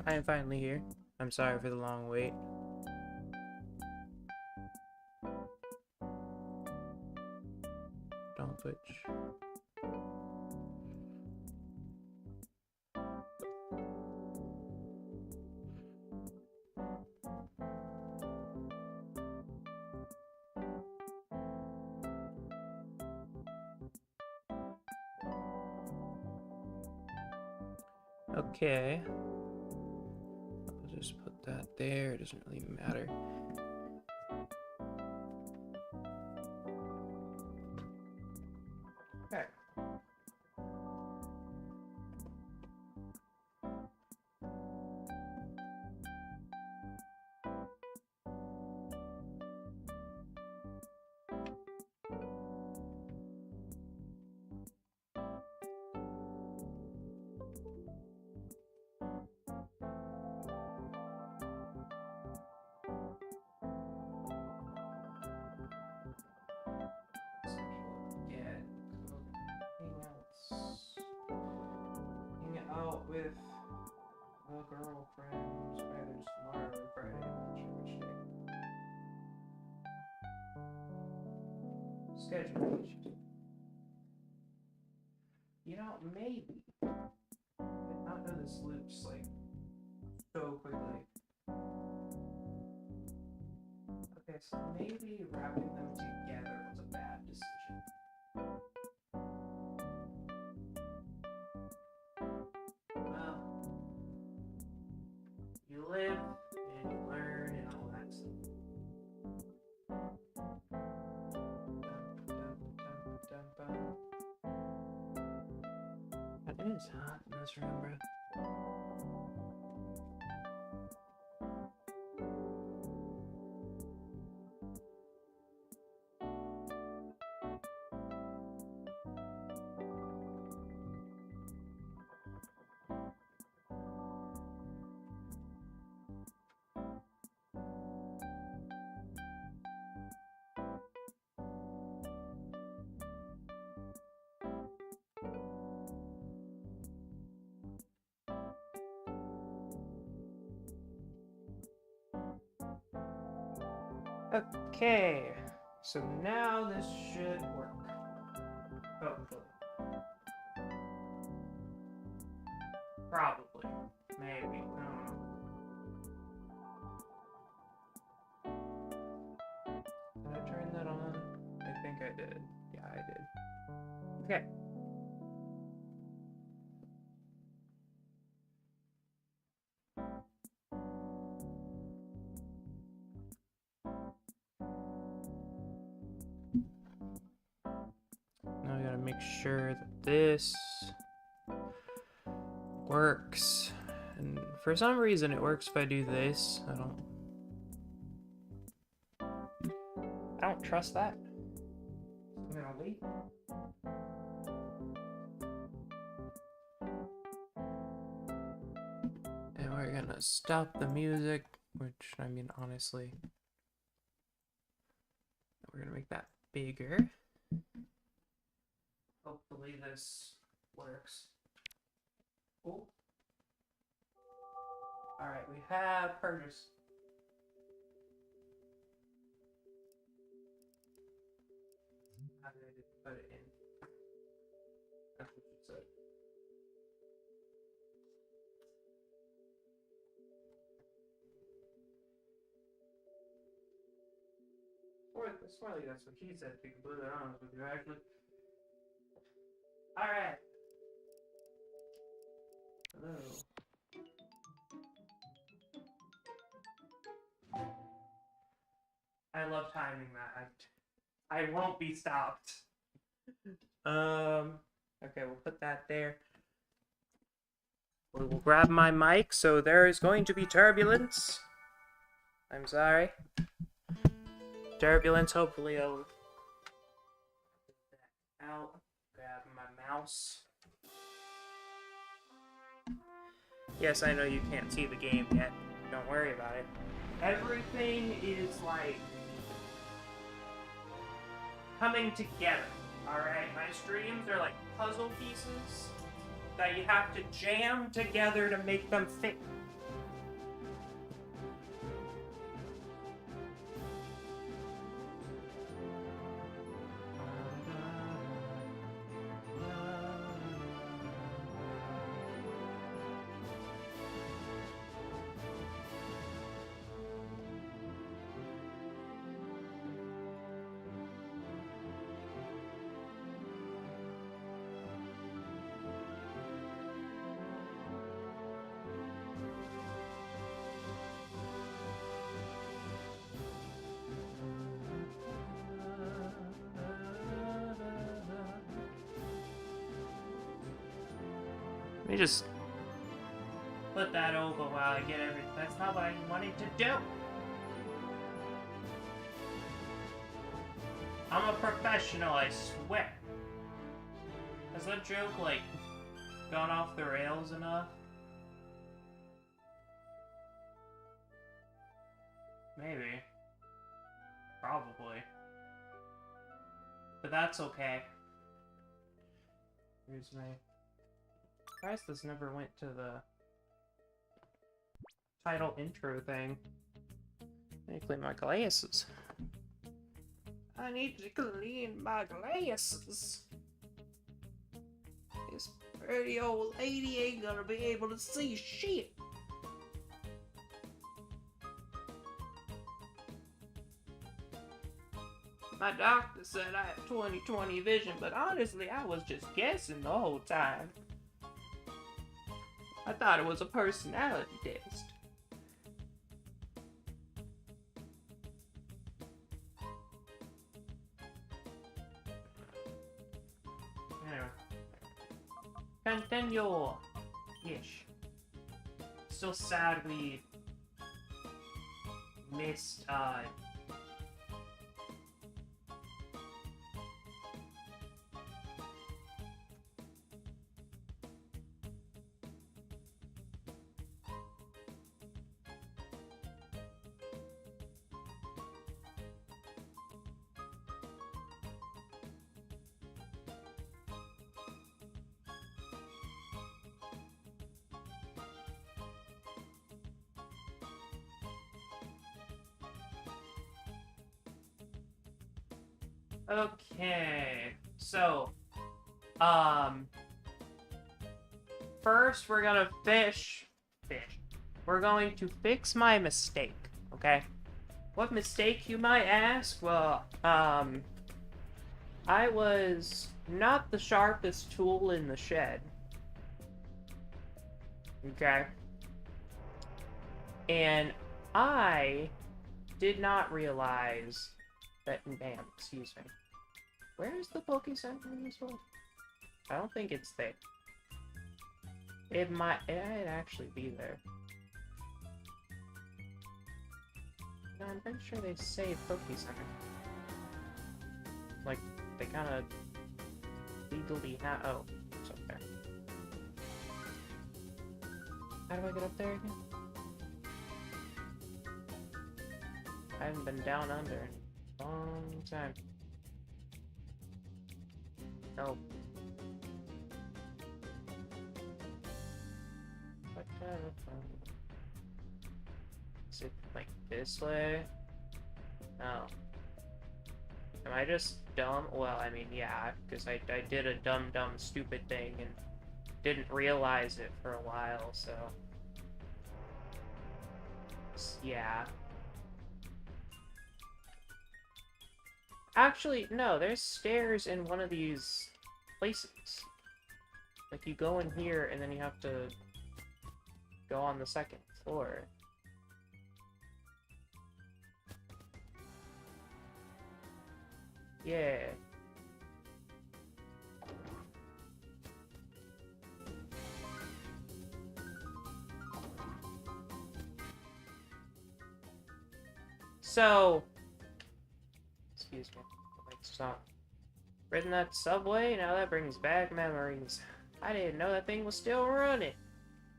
I am finally here. I'm sorry for the long wait. Don't switch. Okay. I'll just put that there. It doesn't really matter. Okay. With a girlfriend, either tomorrow or Friday, I'm not sure which day. Schedule issues. You know, maybe. I did not know this loops like so quickly. Okay, so maybe wrapping them together was a bad decision. You live and you learn and all that stuff. It is hot in this room, bro. Okay, so now this should work. Hopefully. Probably. Maybe. I don't know. Did I turn that on? I think I did. Yeah, I did. Okay. Now I gotta make sure that this works. And for some reason it works if I do this. I don't trust that. I'm gonna wait. And we're gonna stop the music, which, I mean, honestly, we're gonna make that bigger. Hopefully this works. Oh. Alright, we have purchase. I did put it in. That's what you said. Or that's what he said, to be completely honest with you, actually. Alright. Hello. I love timing that. I won't be stopped. Okay, we'll put that there. We will grab my mic, so there is going to be turbulence. I'm sorry. Turbulence, hopefully I'll get that out. Grab my mouse. Yes, I know you can't see the game yet. Don't worry about it. Everything is like coming together. Alright, my streams are like puzzle pieces that you have to jam together to make them fit. me just put that over while I get everything. That's not what I wanted to do. I'm a professional, I swear. Has that joke, like, gone off the rails enough? Maybe. Probably. But that's okay. Here's my... Surprised this never went to the title intro thing. I need to clean my glasses. I need to clean my glasses. This pretty old lady ain't gonna be able to see shit. My doctor said I have 20/20 vision, but honestly, I was just guessing the whole time. I thought it was a personality test. Anyway. Continue. Yes. Still sad we missed, okay, so, first we're gonna fish. We're going to fix my mistake, okay? What mistake, you might ask? Well, I was not the sharpest tool in the shed. Okay? And I did not realize that, damn, excuse me. Where's the Poke Center in this one? I don't think it's there. It might actually be there. No, I'm pretty sure they say Poke Center. Like, they kind of legally have. Oh, it's up there. How do I get up there again? I haven't been down under in a long time. Oh. Is it like this way? No. Am I just dumb? Well, I mean, yeah, because I did a dumb stupid thing and didn't realize it for a while, so... yeah. Actually, no, there's stairs in one of these places. Like, you go in here, and then you have to go on the second floor. Yeah. So... excuse me. Stop. Ridden that subway? Now that brings back memories. I didn't know that thing was still running.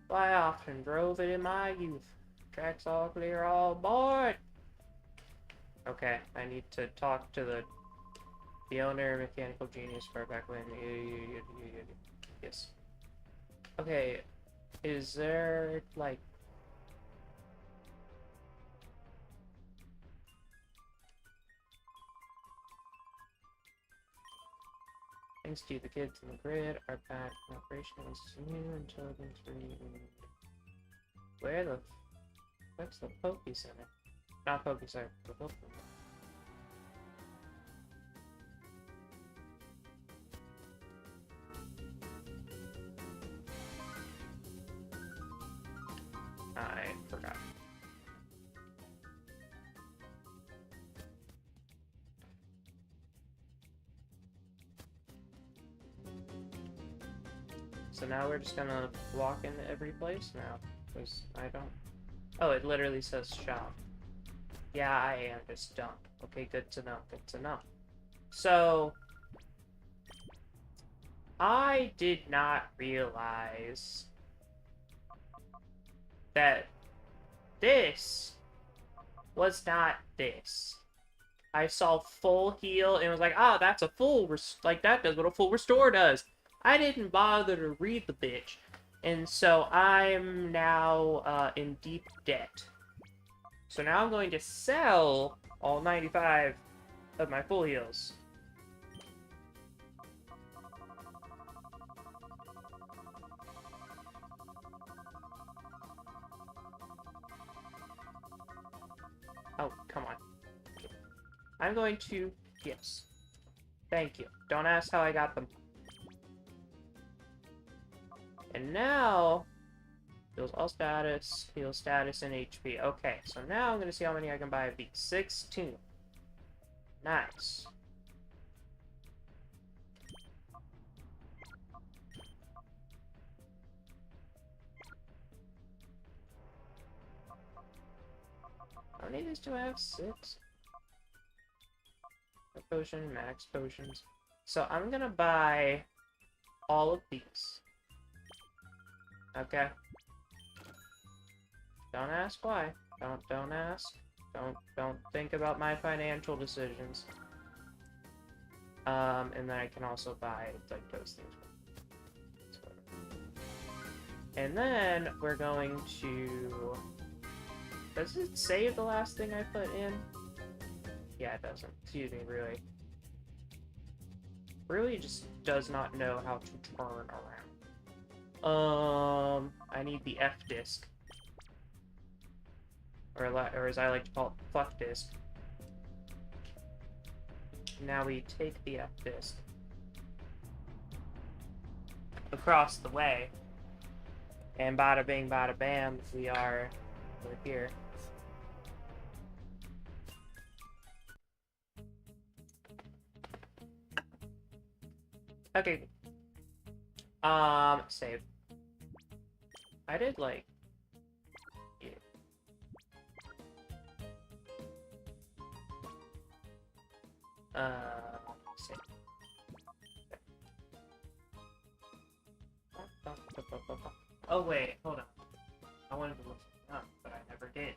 I often drove it in my youth. Tracks all clear, all aboard! Okay, I need to talk to the owner, mechanical genius, far back when. Yes. Okay, is there, like... thanks to you, the kids in the grid are back in operation. New intelligence reading. Where the fuck's the Poke Center? Not Poke Center, the Poke Center. I forgot. So now we're just gonna walk into every place now. Because I don't... Oh, it literally says shop. Yeah, I am just dumb. Okay, good to know, good to know. So... I did not realize that this was not this. I saw full heal and was like, ah, that's a full like that does what a full restore does. I didn't bother to read the bitch. And so I'm now in deep debt. So now I'm going to sell all 95 of my full heals. Oh, come on. I'm going to... Yes. Thank you. Don't ask how I got them. And now... Heals all status, heals status, and HP. Okay, so now I'm going to see how many I can buy of these. 16. Nice. How many of these do I have? 6? A potion, max potions. So I'm gonna buy all of these. Okay. Don't ask why. Don't ask. Don't think about my financial decisions. And then I can also buy like those things. And then we're going to... Does it save the last thing I put in? Yeah, it doesn't. Excuse me, really. Really just does not know how to turn around. I need the F disc. Or as I like to call it, fuck disc. Now we take the F disc across the way. And bada bing, bada bam, we're here. Okay. Save. I did, like... Yeah. Save. Oh, wait, hold on. I wanted to look something up, but I never did.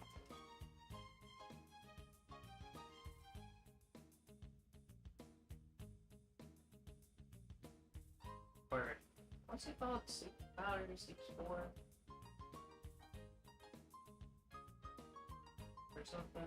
Or, what's it called? Powder 6-4? Or something?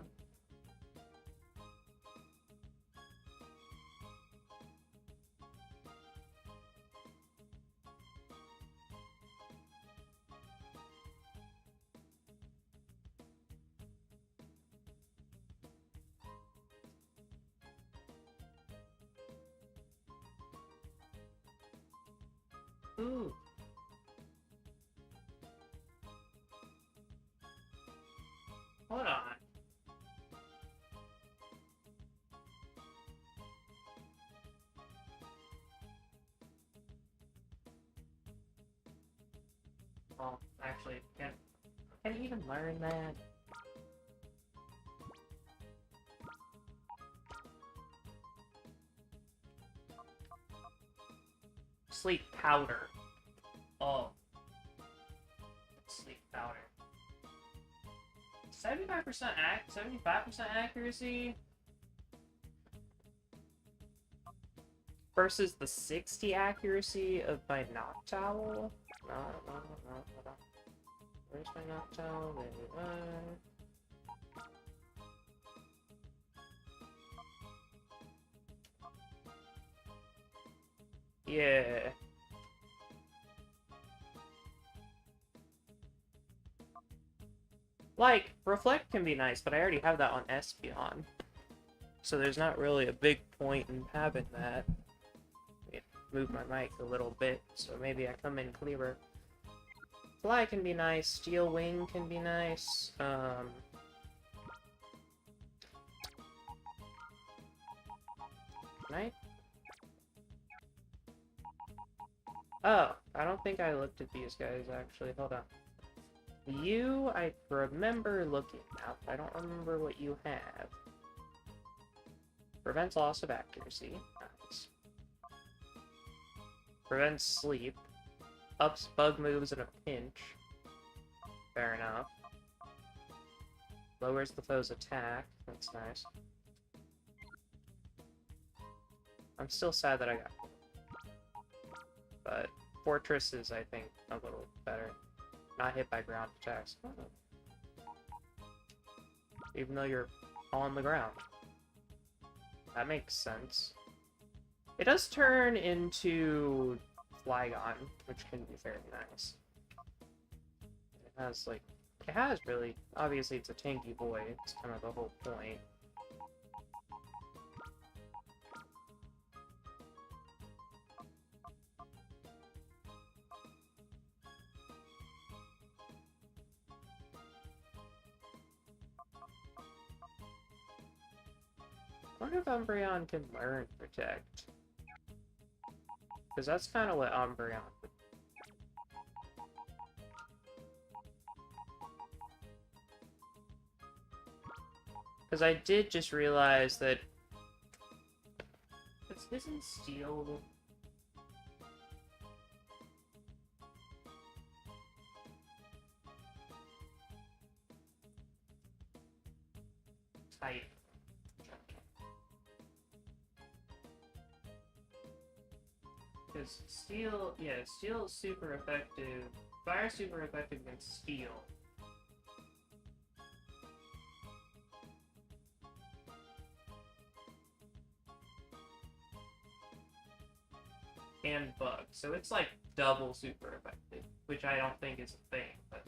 Ooh. Hold on. Well, actually, can you even learn that? Sleep powder. Oh. Sleep powder. 75% 75% accuracy versus the 60 accuracy of my knock towel. No. Where's my knock towel? There we are. Yeah. Like, Reflect can be nice, but I already have that on Espeon. So there's not really a big point in having that. Move my mic a little bit, so maybe I come in clearer. Fly can be nice, Steel Wing can be nice, Right? Oh, I don't think I looked at these guys, actually. Hold on. You, I remember looking at. I don't remember what you have. Prevents loss of accuracy. Nice. Prevents sleep. Ups bug moves in a pinch. Fair enough. Lowers the foe's attack. That's nice. I'm still sad that I got... But Fortress is, I think, a little better. Not hit by ground attacks. Even though you're on the ground. That makes sense. It does turn into Flygon, which can be very nice. It has, like... It has, really. Obviously, it's a tanky boy. It's kind of the whole point. I wonder if Umbreon can learn Protect. Because that's kind of what Umbreon would. Because I did just realize that... Isn't Steel... type? Because Steel... Yeah, Steel is super effective. Fire is super effective against Steel. And Bug. So it's like double super effective, which I don't think is a thing, but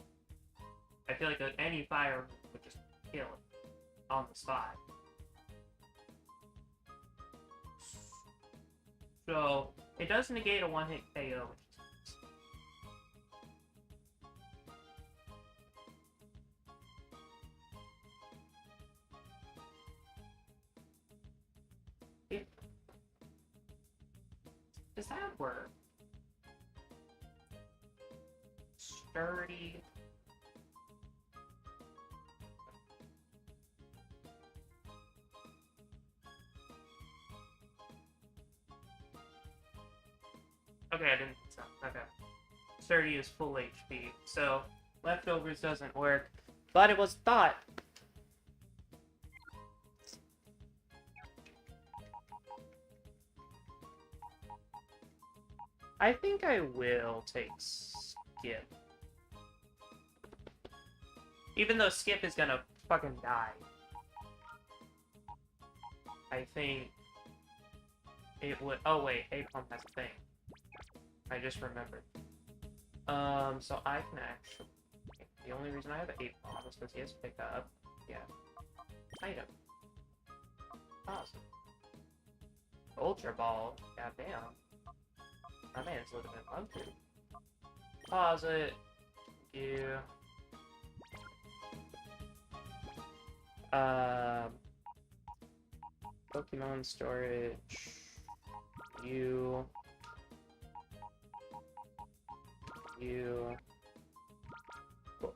I feel like any fire would just kill it on the spot. So it does negate a one-hit KO, which is nice. Does that work? Sturdy. Okay, I didn't think so. Okay. Sturdy is full HP, so Leftovers doesn't work. But it was thought. I think I will take Skip. Even though Skip is gonna fucking die. I think it would... Oh wait, Apom has a thing. I just remembered. So I can actually... The only reason I have an Apom is because he has pick up. Yeah. Item. Awesome. Ultra Ball. Goddamn. My man's living in luxury. Pause it. Thank you. Pokemon storage. You. Cool.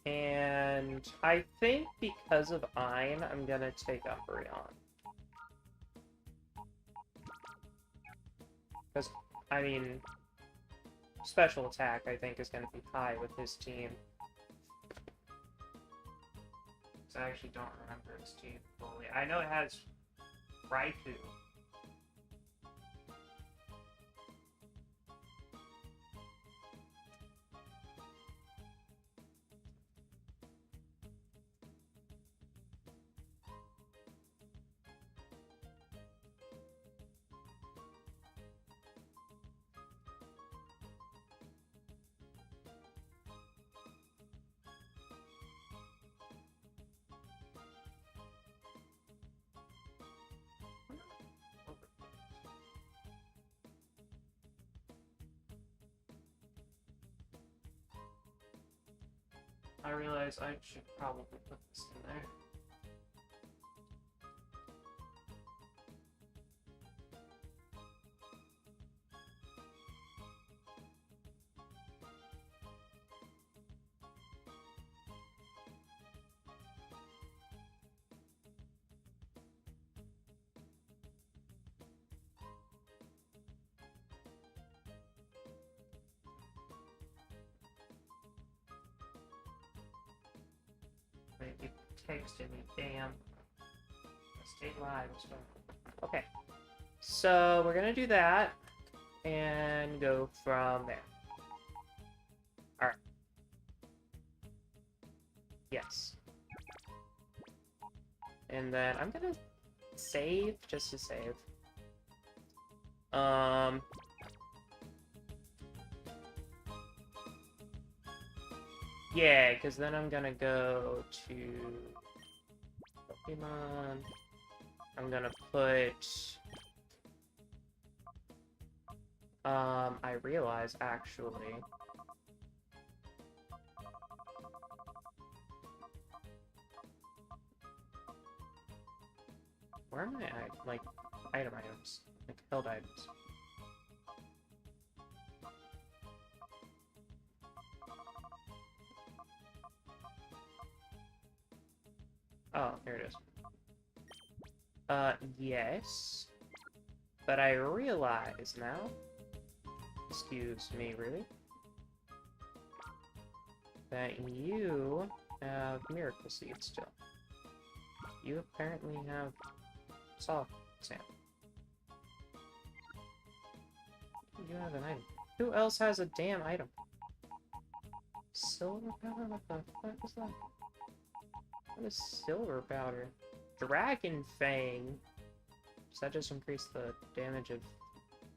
And I think because of Ein, I'm gonna take Umbreon. Because, I mean, special attack, I think, is gonna be high with his team. So I actually don't remember his team fully. I know it has Raikou. I realize I should probably put this in there. texting me, damn. Stay live. Okay. So we're gonna do that and go from there. Alright. Yes. And then I'm gonna save just to save. Yeah, because then I'm gonna go to Pokemon. I'm gonna put I realize actually where are my like items? Like held items. Oh, here it is. Yes. But I realize now, excuse me, really, that you have Miracle Seed still. You apparently have Soft Sand. You have an item. Who else has a damn item? Silver powder? What the fuck is that? What is silver powder? Dragon Fang. Does that just increase the damage of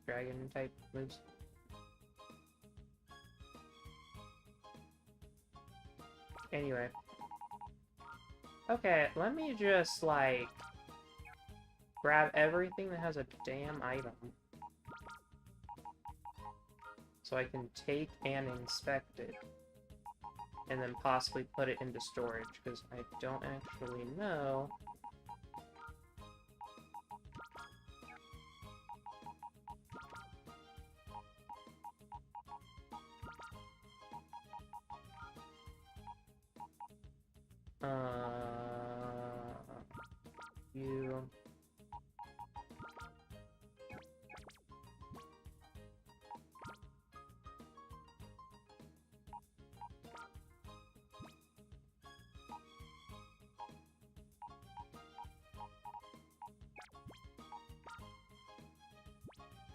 dragon type moves? Anyway. Okay, let me just, like, grab everything that has a damn item. So I can take and inspect it. And then possibly put it into storage, because I don't actually know. You...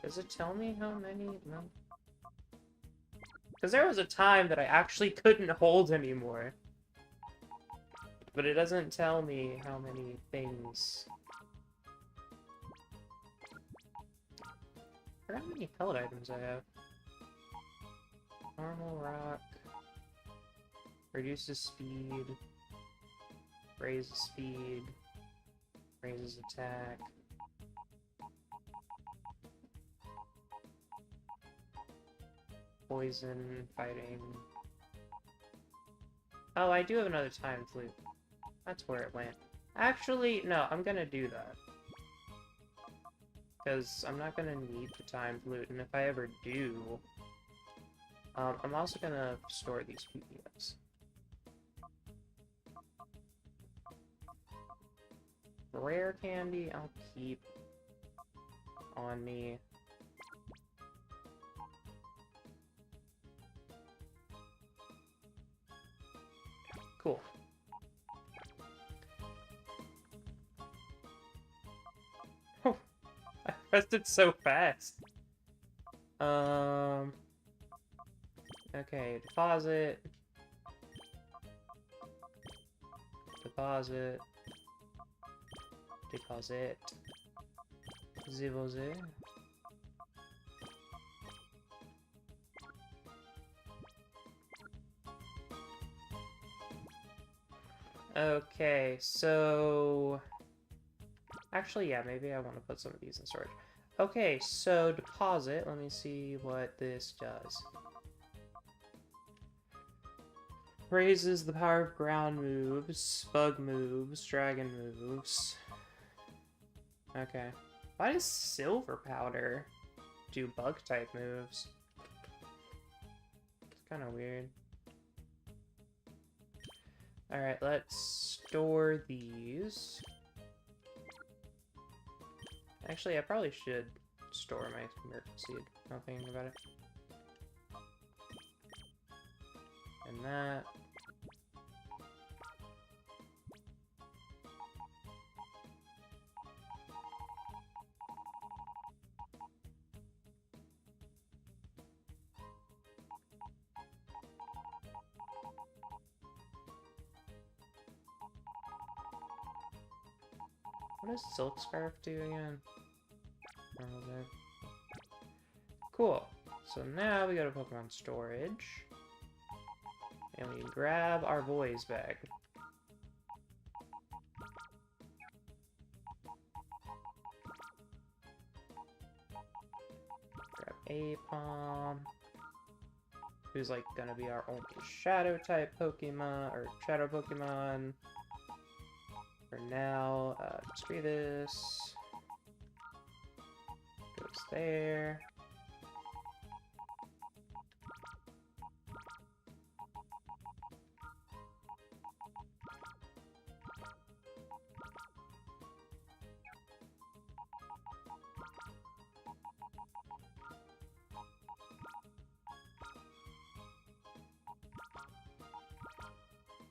Does it tell me how many? No. Because there was a time that I actually couldn't hold anymore. But it doesn't tell me how many things. I forgot how many pellet items I have. Normal rock. Reduces speed. Raises speed. Raises attack. Poison, fighting. Oh, I do have another time flute. That's where it went. Actually, no, I'm gonna do that. Because I'm not gonna need the time flute, and if I ever do... I'm also gonna store these PDFs. Rare candy, I'll keep on me. Cool. Oh, I pressed it so fast. Okay, deposit. Deposit. Deposit. Deposit. Okay, so... Actually, yeah, maybe I want to put some of these in storage. Okay, so deposit. Let me see what this does. Raises the power of ground moves, bug moves, dragon moves. Okay. Why does silver powder do bug type moves? It's kind of weird. Alright, let's store these. Actually, I probably should store my miracle seed. Not thinking about it. And that. What does Silk Scarf do again? Normal move. Cool. So now we go to Pokemon Storage. And we grab our boys back. Grab Apom. Who's like gonna be our only Shadow type Pokemon, or Shadow Pokemon. For now, just do this. Goes there.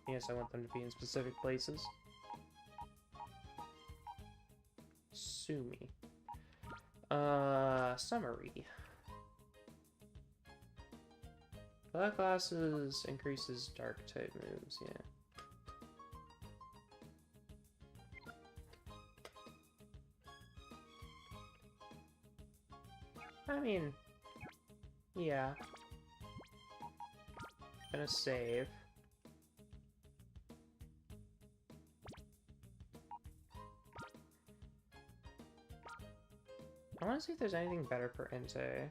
Yes, I want them to be in specific places. Sue me. Summary. Black glasses increases dark type moves, yeah. I mean, yeah. Gonna save. I want to see if there's anything better for Entei.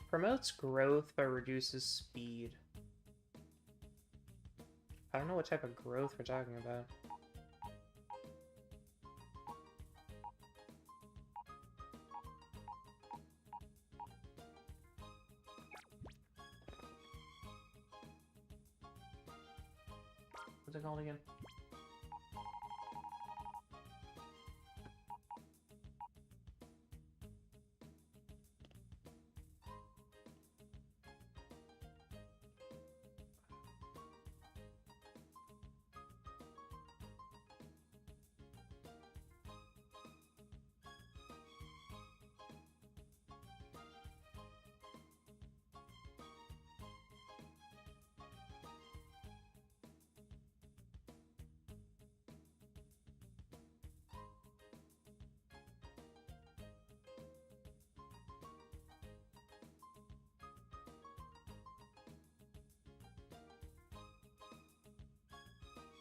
Promotes growth but reduces speed. I don't know what type of growth we're talking about. What's it called again?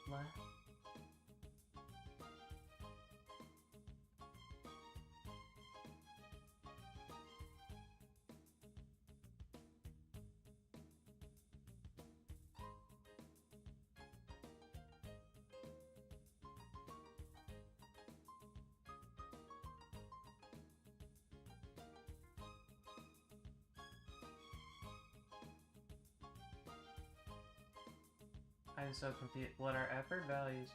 What? I'm so confused. What are effort values?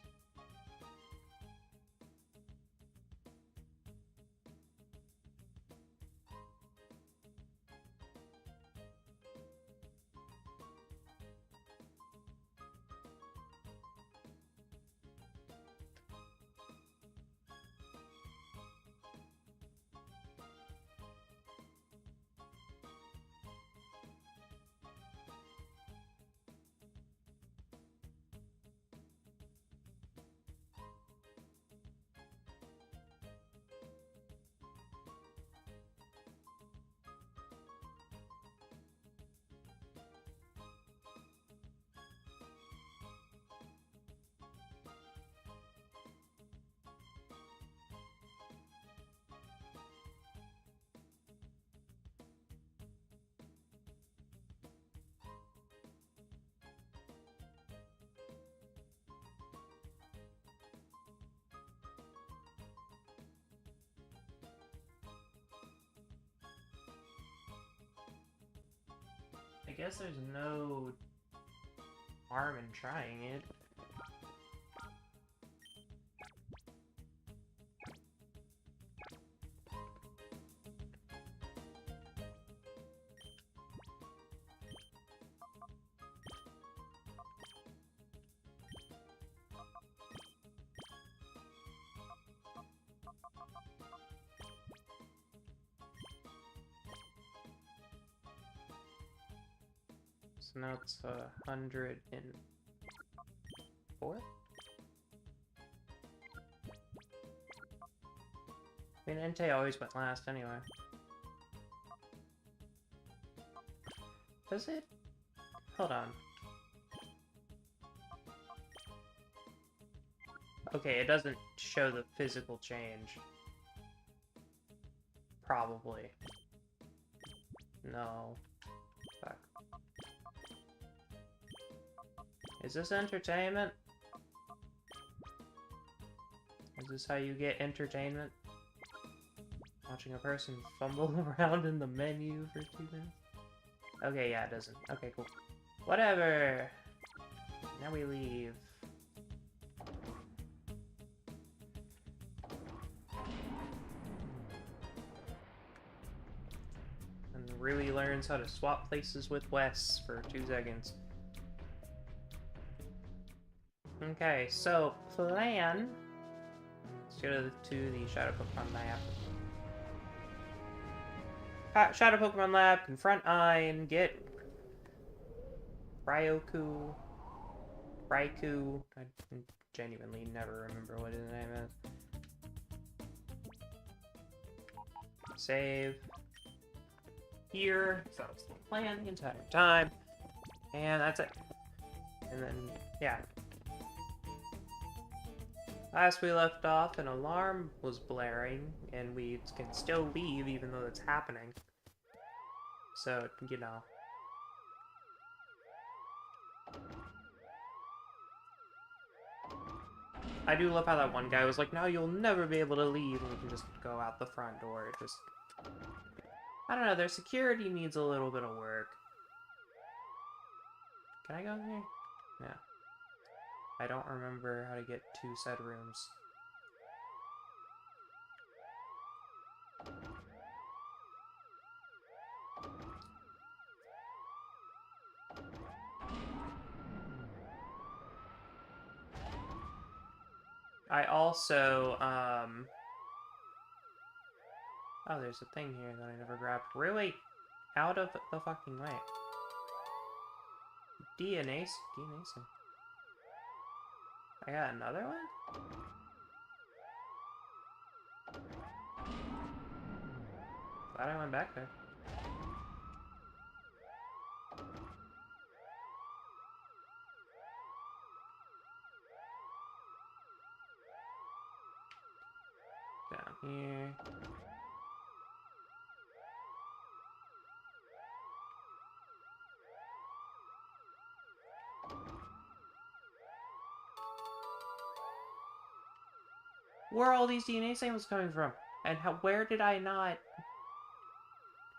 I guess there's no harm in trying it. So now it's 104? I mean, Entei always went last anyway. Does it? Hold on. Okay, it doesn't show the physical change. Probably. No. Fuck. Is this entertainment? Is this how you get entertainment? Watching a person fumble around in the menu for 2 minutes? Okay, yeah, it doesn't. Okay, cool. Whatever! Now we leave. And Rui learns how to swap places with Wes for 2 seconds. Okay, so plan. Let's go to the Shadow Pokemon Lab. Shadow Pokemon Lab, confront Ein, get Raikou. I genuinely never remember what his name is. Save. Here. So that's the plan the entire time. And that's it. And then, yeah. Last we left off, an alarm was blaring, and we can still leave even though it's happening. So, you know. I do love how that one guy was like, no, you'll never be able to leave, and we can just go out the front door. It just... I don't know, their security needs a little bit of work. Can I go in here? No. I don't remember how to get to said rooms. I also, oh, there's a thing here that I never grabbed. Really? Out of the fucking way. DNA. I got another one? Glad I went back there. Down here. Where are all these DNA samples coming from? And where did I not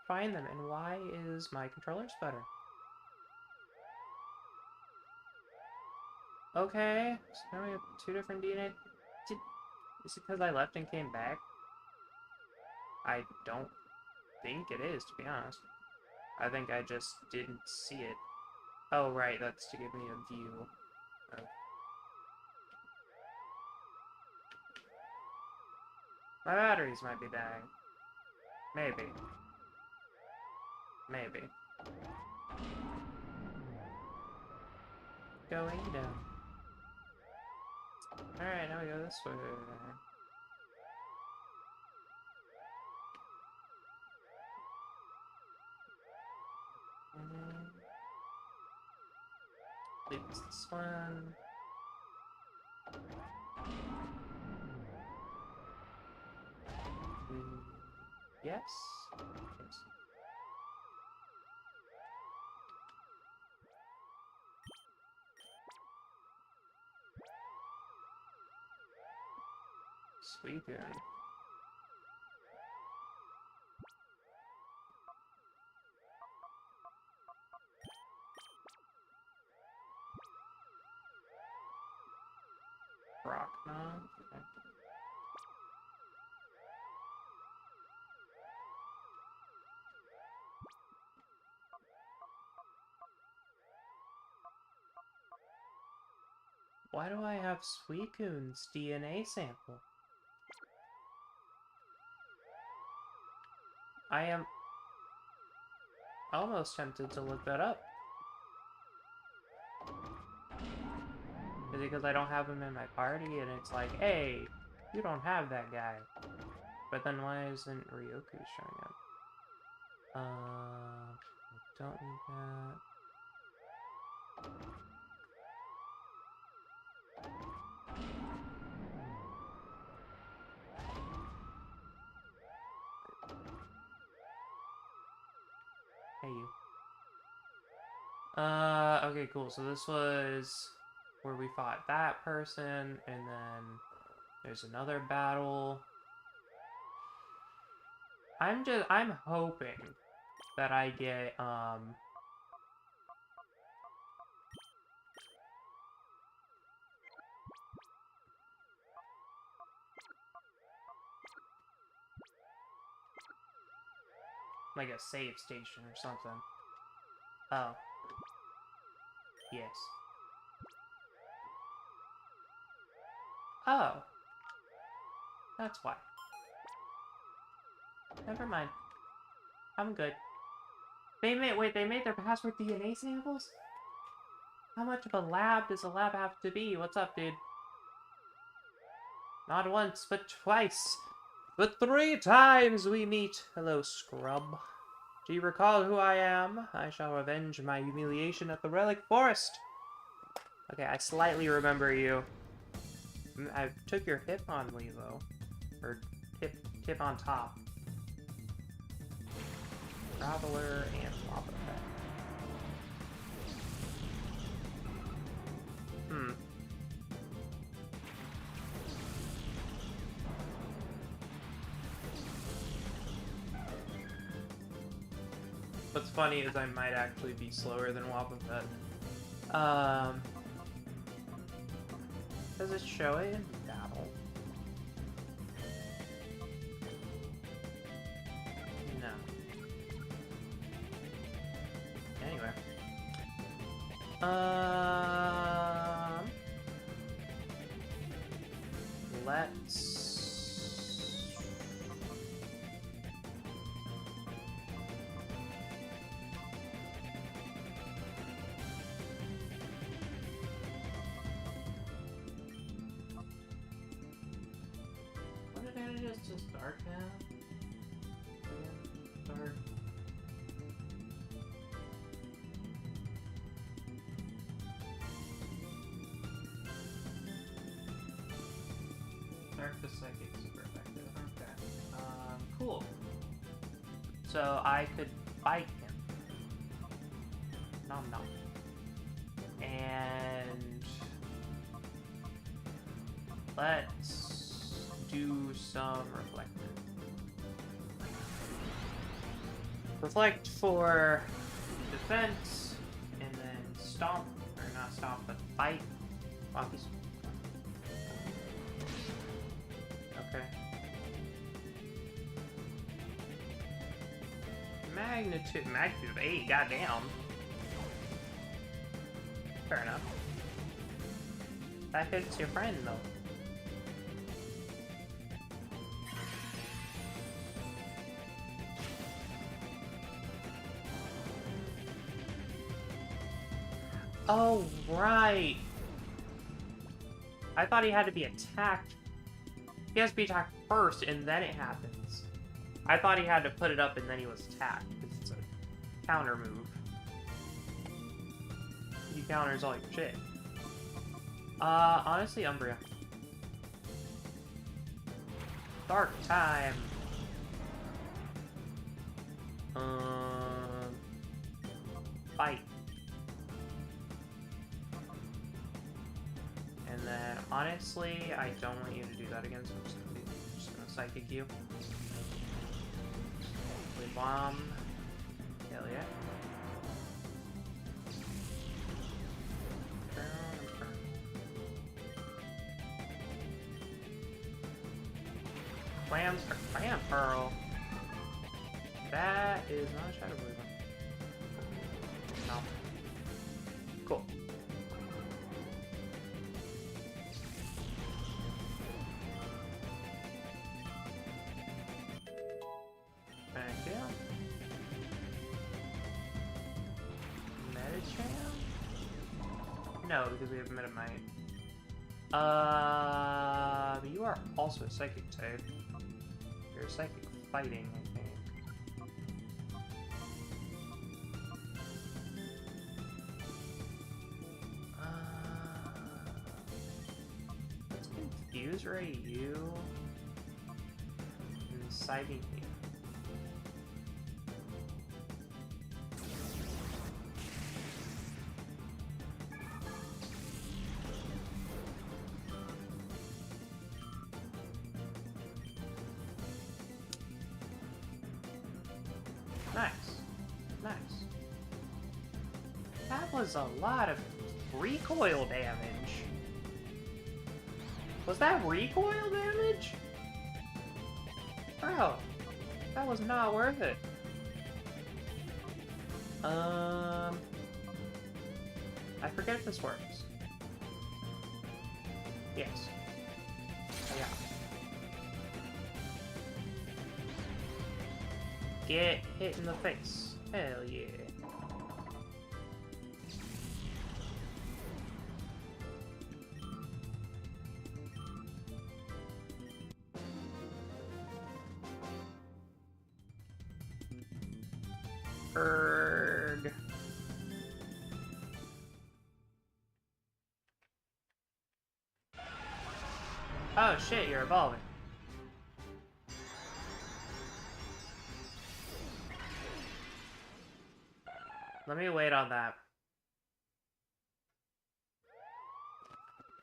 find them? And why is my controller sputtering? Okay, so now we have 2 different DNA. Is it because I left and came back? I don't think it is, to be honest. I think I just didn't see it. Oh, right, that's to give me a view of... My batteries might be dying. Maybe. Maybe. Going down. Alright, now we go this way. Leave this one. Yes? Yes. Sweet guy. Rock knob. Okay. Why do I have Suicune's DNA sample? I am almost tempted to look that up. Is it because I don't have him in my party and it's like, hey, you don't have that guy. But then why isn't Ryoku showing up? I don't need that. Hey, you. Okay, cool. So this was where we fought that person, and then there's another battle. I'm hoping that I get, like a save station or something. Oh. Yes. Oh. That's why. Never mind. I'm good. They made their password DNA samples? How much of a lab does a lab have to be? What's up, dude? Not once, but twice. But 3 times we meet. Hello, scrub. Do you recall who I am? I shall avenge my humiliation at the Relic Forest. Okay, I slightly remember you. I took your hip on Levo. Or hip on top. Traveler and Lava Pet. What's funny is I might actually be slower than Wobbuffet. Does it show it in battle? No. Anyway. Let's... It's just dark now. Yeah, dark. Dark the psychic super effective. Okay. Cool. So I could bite him. Nom nom. And let's do some reflective. Reflect for defense, and then stomp, or not stomp, but bite. Monkeys. Okay. Magnitude of 8, goddamn. Fair enough. That hits your friend, though. Oh, right. I thought he had to be attacked. He has to be attacked first, and then it happens. I thought he had to put it up, and then he was attacked, because it's a counter move. He counters all your shit. Honestly, Umbria. Dark time. Fight. And then, honestly, I don't want you to do that again, so I'm just gonna psychic you. Hopefully bomb. Hell yeah. Clam Pearl. That is not a Shadow Blue one. No. Cool. Thank you. Metacham? No, because we have Metamite. You are also a psychic type. You're a psychic fighting, I think. Let's confuse Ray you and citing you. Nice. Nice. That was a lot of recoil damage. Was that recoil damage? Bro, that was not worth it. I forget if this works. Yes. Oh, yeah. Get hit in the face. Hell yeah. Erg. Oh shit, you're evolving. Let me wait on that.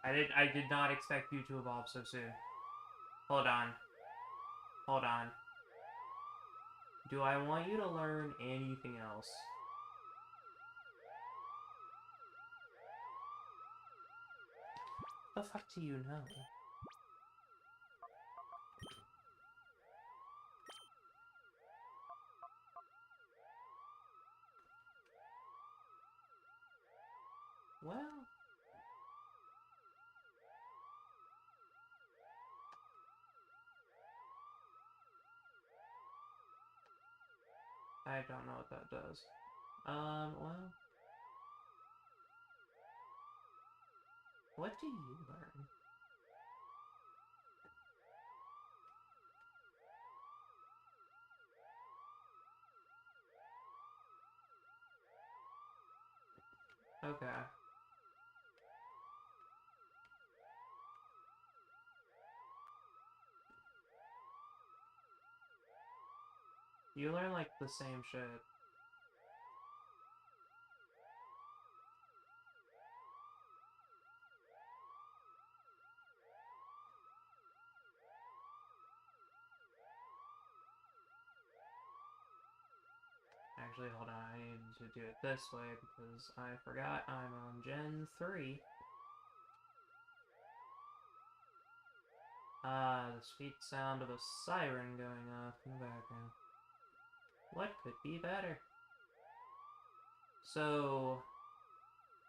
I did not expect you to evolve so soon. Hold on. Hold on. Do I want you to learn anything else? The fuck do you know? Well... I don't know what that does. Well... What do you learn? Okay. You learn, like, the same shit. Actually, hold on, I need to do it this way because I forgot I'm on Gen 3. The sweet sound of a siren going off in the background. What could be better? So...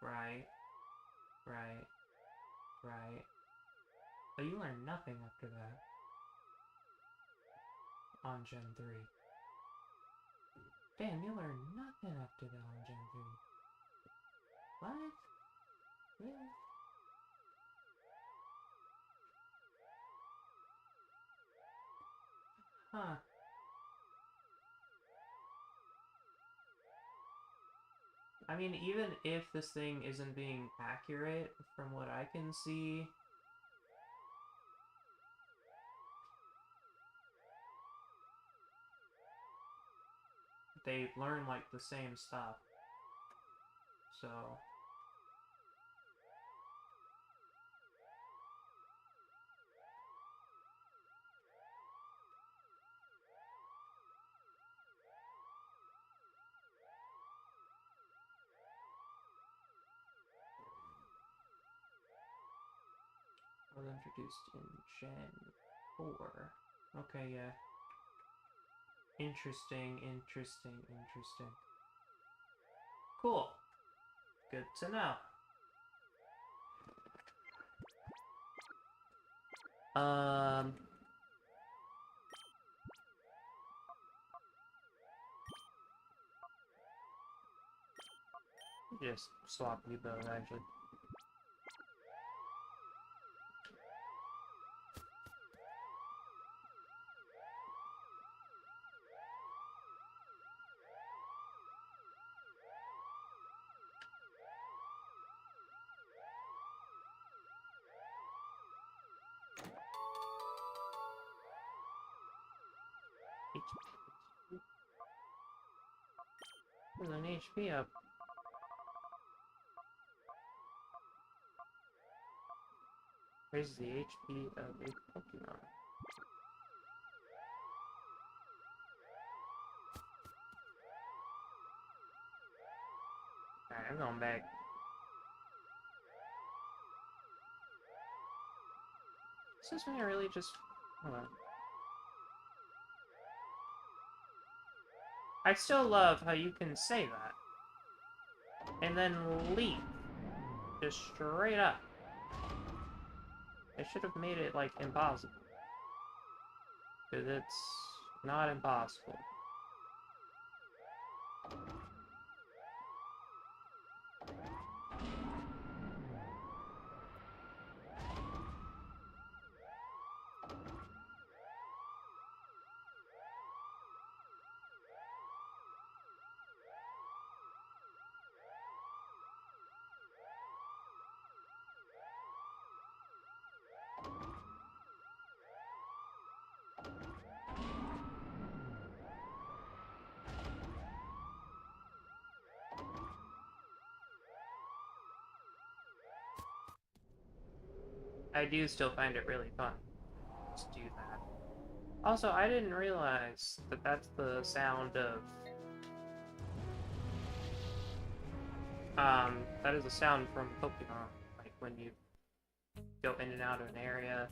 Right. But you learn nothing after that. On Gen 3. Damn, you learn nothing after that on Gen 3. What? Really? Huh. I mean, even if this thing isn't being accurate, from what I can see... They learn, like, the same stuff. So... was introduced in Gen 4. Okay, yeah. Interesting. Cool. Good to know. Just swap you both, actually. There's an HP up. Raises the HP of a Pokemon. Alright, I'm going back. This is when I really just... Hold on. I still love how you can say that. And then leave. Just straight up. I should have made it, like, impossible. Because it's not impossible. I do still find it really fun to do that. Also, I didn't realize that that's the sound of... that is a sound from Pokemon. Like, when you go in and out of an area.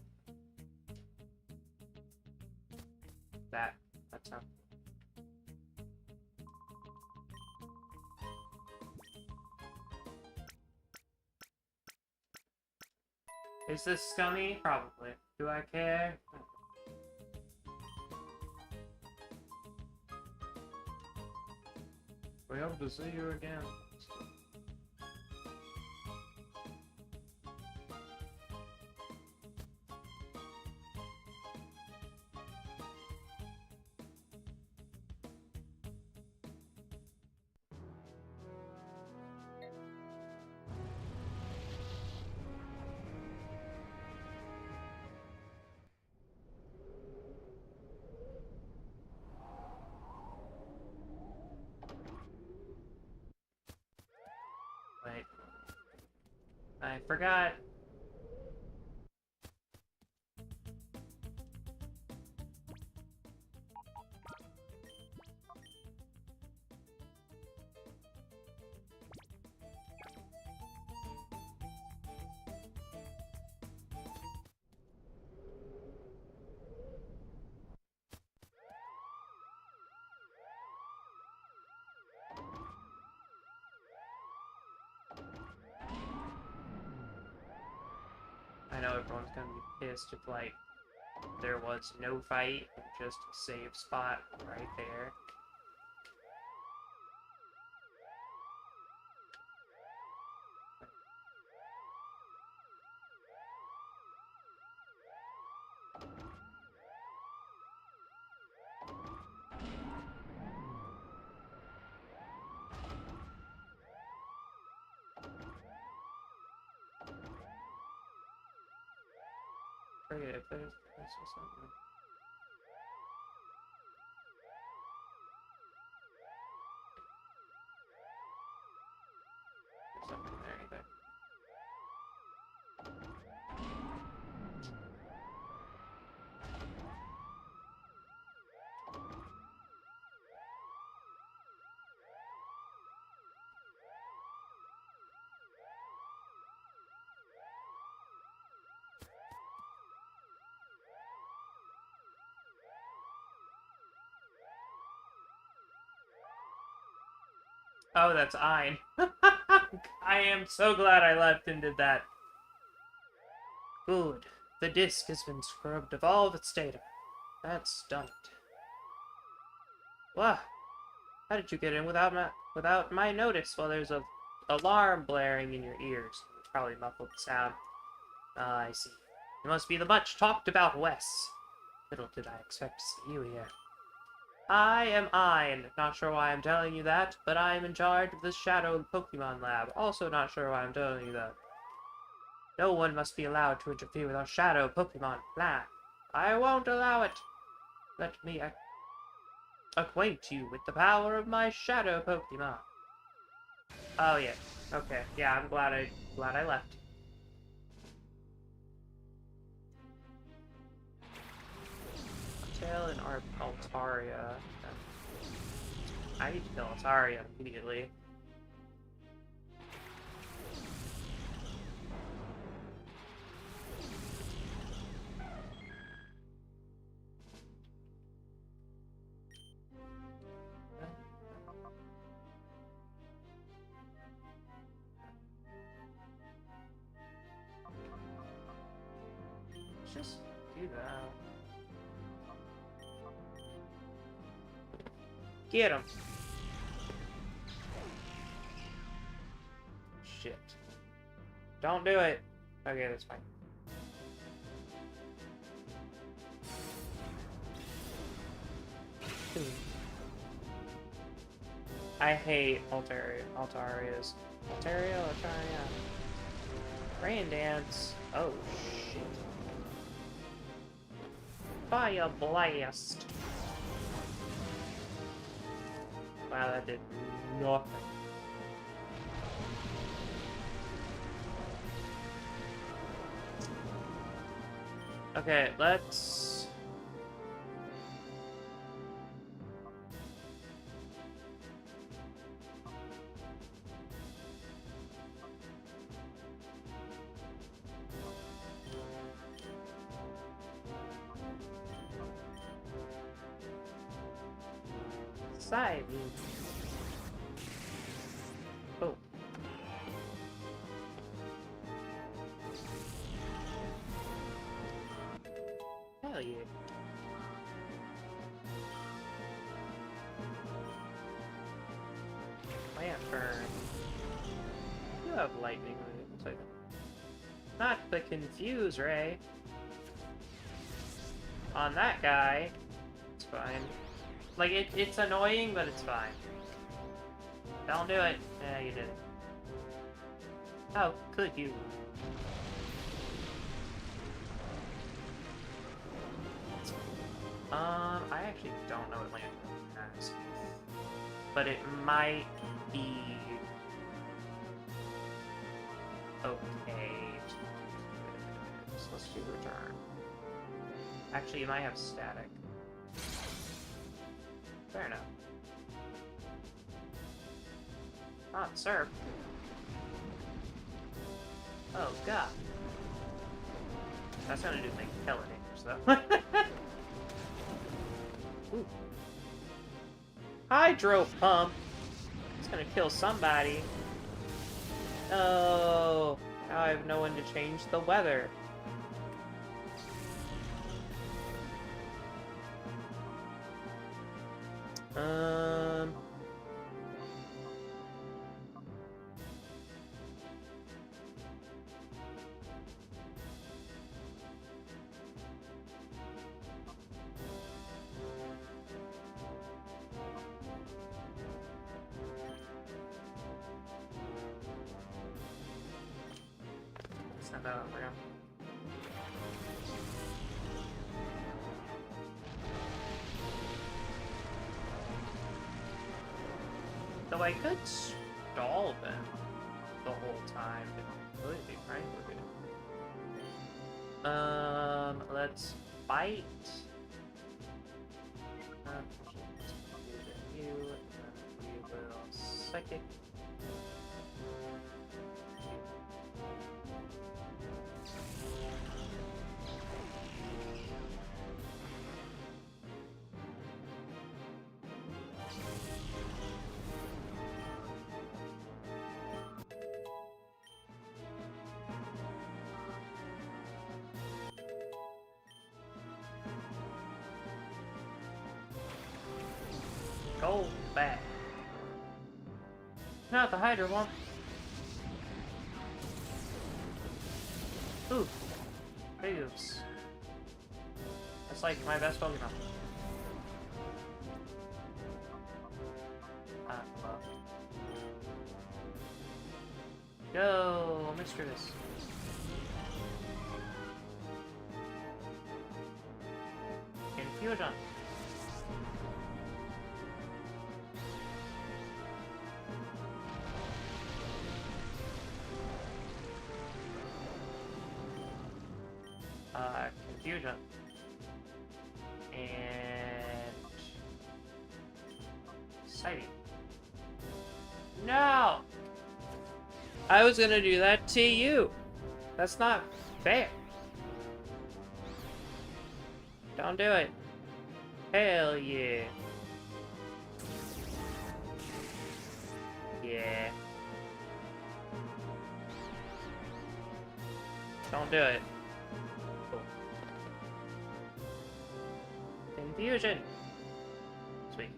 That sound. Is this scummy? Probably. Do I care? We hope to see you again. Wait. I forgot. I know everyone's gonna be pissed if, like, there was no fight, and just a save spot right there. Forget if there's something. There's something there either. Oh, that's Ein. I am so glad I left and did that. Good. The disc has been scrubbed of all of its data. That's done it. Wow. How did you get in without my notice? Well, there's a alarm blaring in your ears. It probably muffled the sound. Ah, I see. It must be the much talked about Wes. Little did I expect to see you here. I am Ein. Not sure why I'm telling you that, but I am in charge of the Shadow Pokemon Lab. Also not sure why I'm telling you that. No one must be allowed to interfere with our Shadow Pokemon Lab. I won't allow it. Let me acquaint you with the power of my shadow Pokemon. Oh yeah. Okay. Yeah, I'm glad I left. Tail and Altaria. I need to kill Altaria immediately. Let's just do that. Get him! Shit. Don't do it! Okay, that's fine. I hate Altarias. Altaria. Rain Dance. Oh, shit. Fire Blast. Wow, that did nothing. Okay, let's... Side. Oh. Hell yeah. Lantern. You have lightning with it. Not the confuse ray. On that guy. It's fine. Like, it's annoying, but it's fine. Don't do it. Yeah, you did it. Oh, could you? I actually don't know what Lantern has. But it might be... okay. So let's do return. Actually, you might have static. Fair enough. Ah, sir. Oh, God. That's gonna do like hella damage, though. Ooh. Hydro Pump! It's gonna kill somebody. Oh, now I have no one to change the weather. Send that over here. Though I could stall them the whole time, to really be frank with you. Let's fight. You, and then we will psychic. Go back. Not the Hydra one. Ooh. Oops. That's like my best Pokemon. Well. Go, Mistress. Infusion. Confusion. And... Sighting. No! I was gonna do that to you! That's not fair. Don't do it. Hell yeah. Yeah. Don't do it. Cool. Confusion. Sweet.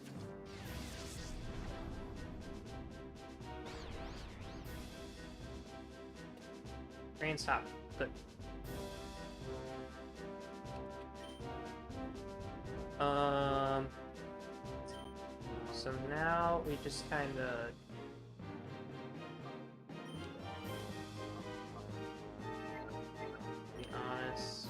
Green stop. Good. So now we just kind of be honest.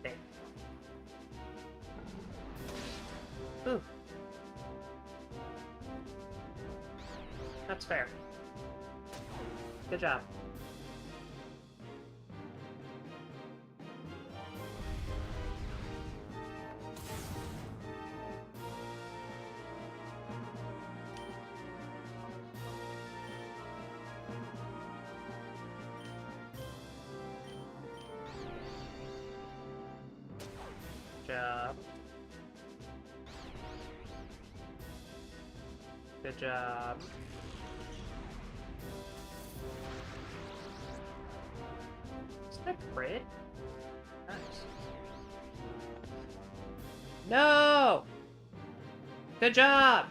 There. Ooh. That's fair. Good job. Good job. Good job. Is that a crit? Nice. No! Good job!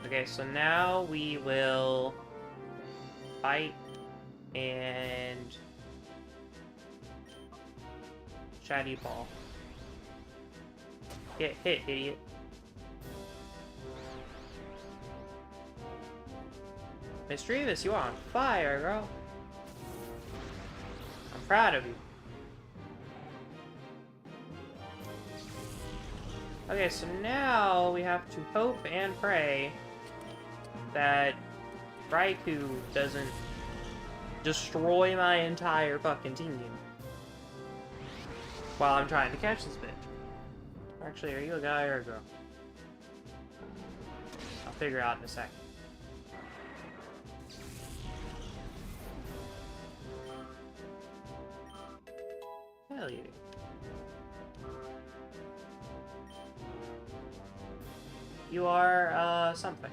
Okay, so now we will fight and Shady Ball. Get hit, idiot. Mischievous, you are on fire, girl. I'm proud of you. Okay, so now we have to hope and pray that Raikou doesn't destroy my entire fucking team while I'm trying to catch this bitch. Actually, are you a guy or a girl? I'll figure out in a second. Hell yeah. You are, something.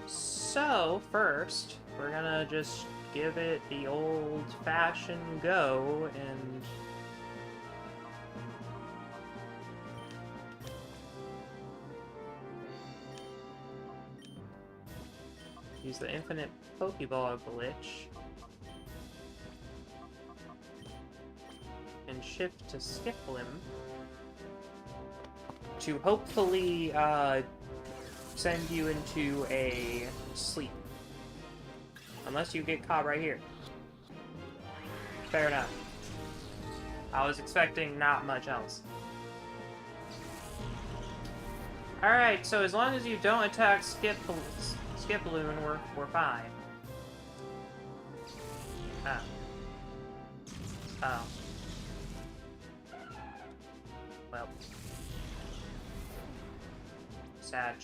So, first, we're gonna just give it the old-fashioned go, and... use the infinite Pokeball glitch. And shift to Skiplim. To hopefully, send you into a sleep. Unless you get caught right here. Fair enough. I was expecting not much else. Alright, so as long as you don't attack Skiploon, we're fine. Oh. Oh. Well. Sad.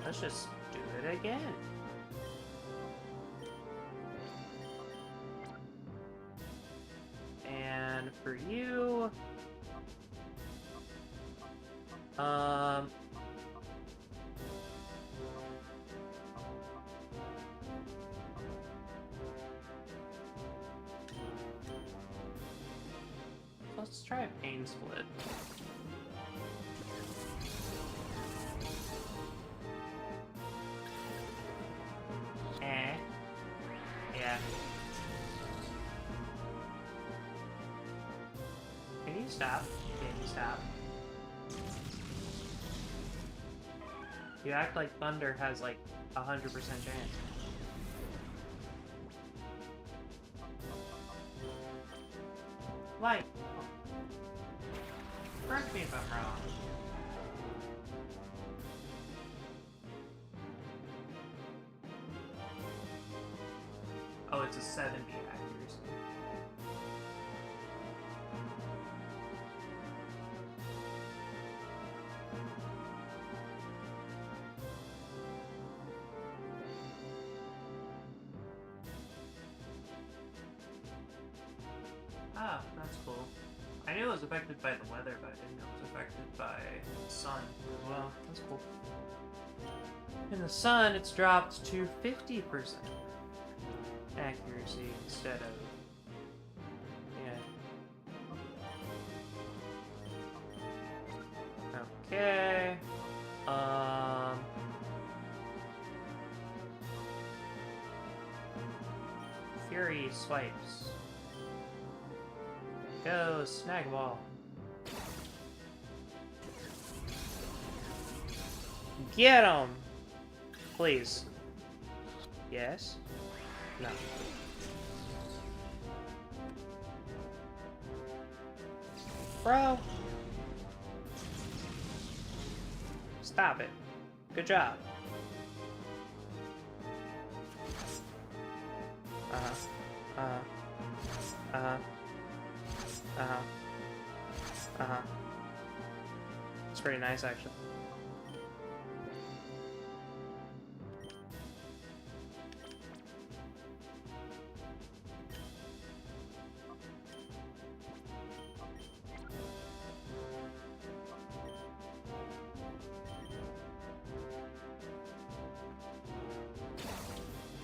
Let's just do it again. And for you, Let's try a pain split. Yeah. Can you stop? Can you stop? You act like Thunder has like 100% chance. Like, correct me if I'm wrong. Oh, it's a 70 accuracy. Ah, that's cool. I knew it was affected by the weather, but I didn't know it was affected by the sun as well. That's cool. In the sun, it's dropped to 50% accuracy instead of... yeah. Okay. Fury swipes. Go, snag ball. Get him! Please. Yes? No. Bro! Stop it. Good job. It's pretty nice, actually.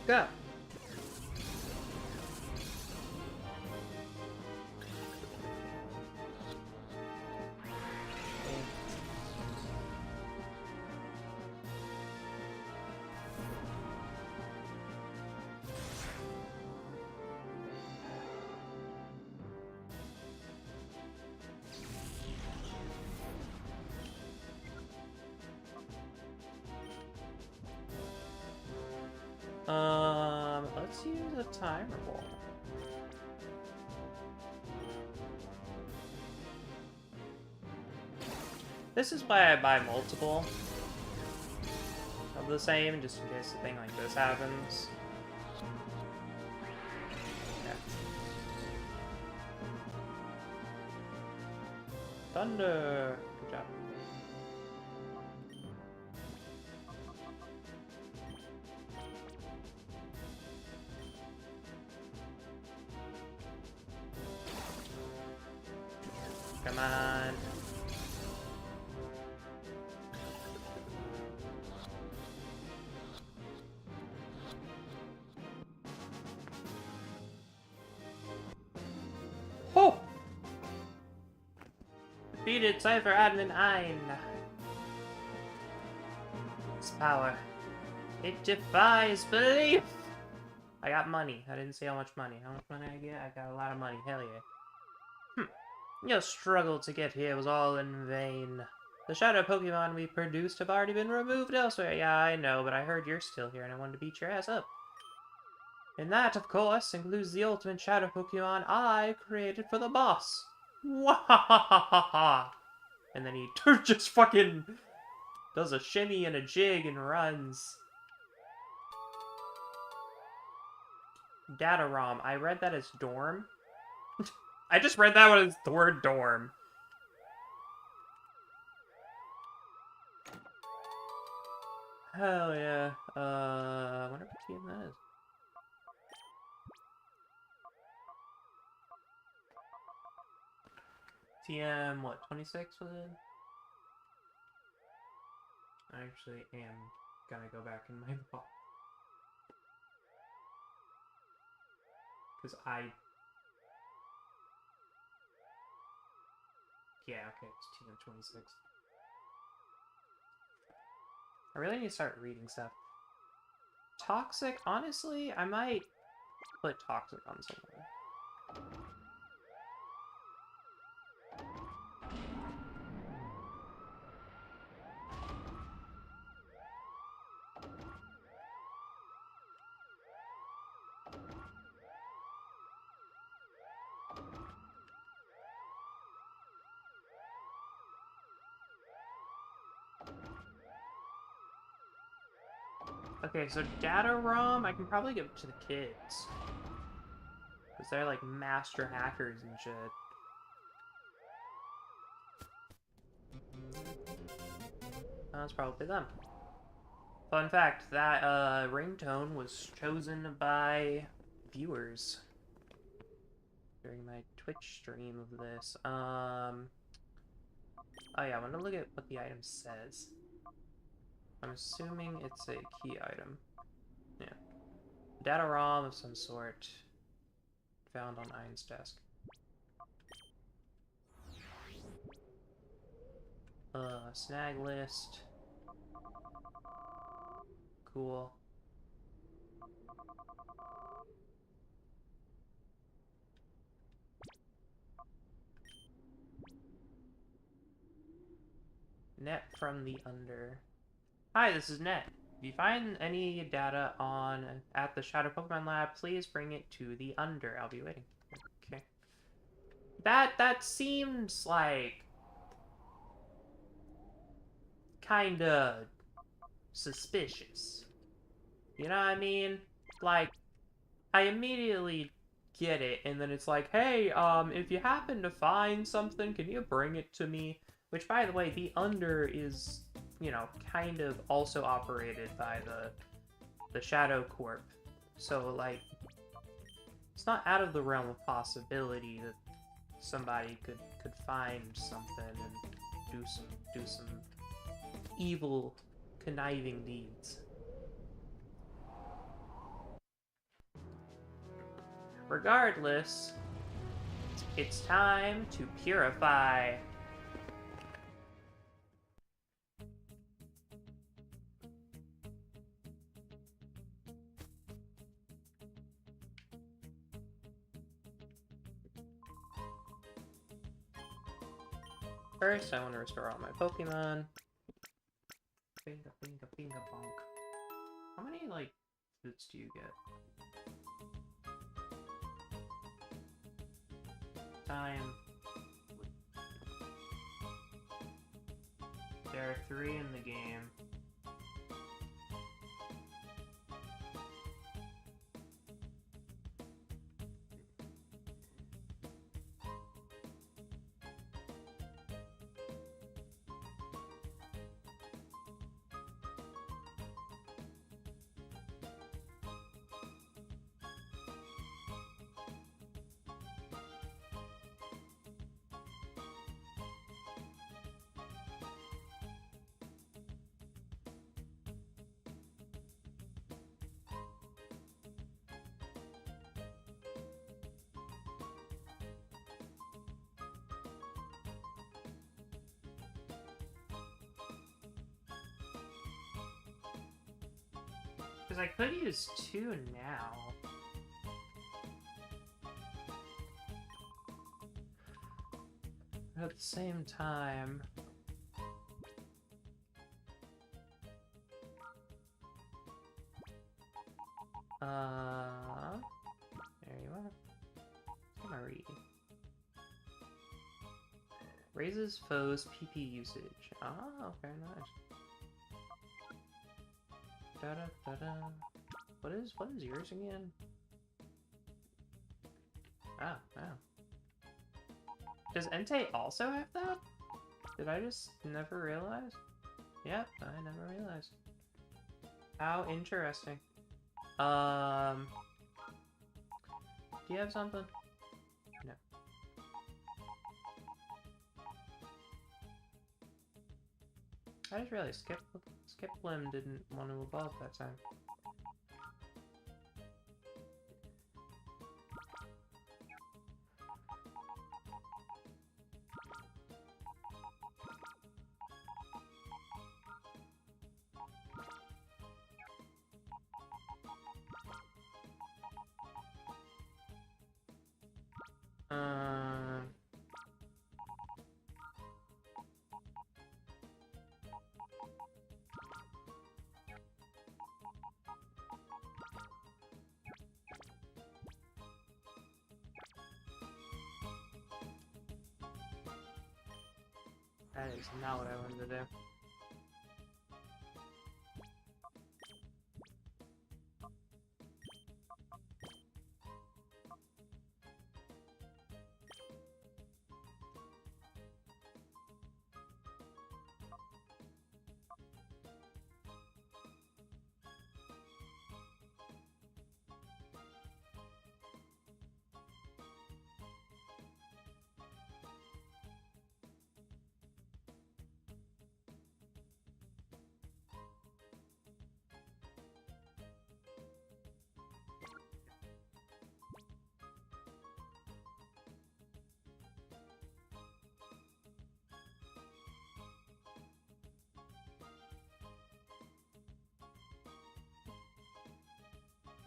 Go! Let's use a timer ball. This is why I buy multiple of the same, just in case a thing like this happens. Yeah. Thunder! Good job. Come on. Oh! Defeated Cypher Admin Ein. Its power. It defies belief! I got money. I didn't say how much money. How much money I get? I got a lot of money. Hell yeah. Your struggle to get here was all in vain. The shadow Pokemon we produced have already been removed elsewhere. Yeah, I know, but I heard you're still here and I wanted to beat your ass up. And that, of course, includes the ultimate shadow Pokemon I created for the boss. Wahahaha! And then he just fucking does a shimmy and a jig and runs. Data ROM. I read that as dorm. I just read that one as the word dorm. Hell yeah. I wonder what team that is. TM, what, 26 was it? I actually am gonna go back in my ball. Because I Yeah, okay, it's 2 and 26. I really need to start reading stuff. Toxic, honestly, I might put toxic on somewhere. Okay, so data ROM, I can probably give it to the kids. Because they're like master hackers and shit. That's probably them. Fun fact, that ringtone was chosen by viewers during my Twitch stream of this. Oh yeah, I want to look at what the item says. I'm assuming it's a key item. Yeah. Data ROM of some sort. Found on Ein's desk. Snag list. Cool. Net from the under. Hi, this is Net. If you find any data at the Shadow Pokemon Lab, please bring it to the under. I'll be waiting. Okay. That seems like kinda suspicious. You know what I mean? Like, I immediately get it, and then it's like, hey, if you happen to find something, can you bring it to me? Which, by the way, the under is, you know, kind of also operated by the Shadow Corp. So, like, it's not out of the realm of possibility that somebody could find something and do some evil, conniving deeds. Regardless, it's time to purify. First, I want to restore all my Pokemon. Binga, binga, binga, bonk. How many, like, boots do you get? Time. There are 3 in the game. Because I could use 2 now. At the same time... There you are. Summary. Raises foes' PP usage. Ah, okay, nice. Da-da-da-da. What is yours again? Ah, wow. Does Entei also have that? Did I just never realize? Yep, I never realized. How interesting. Do you have something? No. I just realized Skip Limb didn't want to evolve that time. That is not what I wanted to do.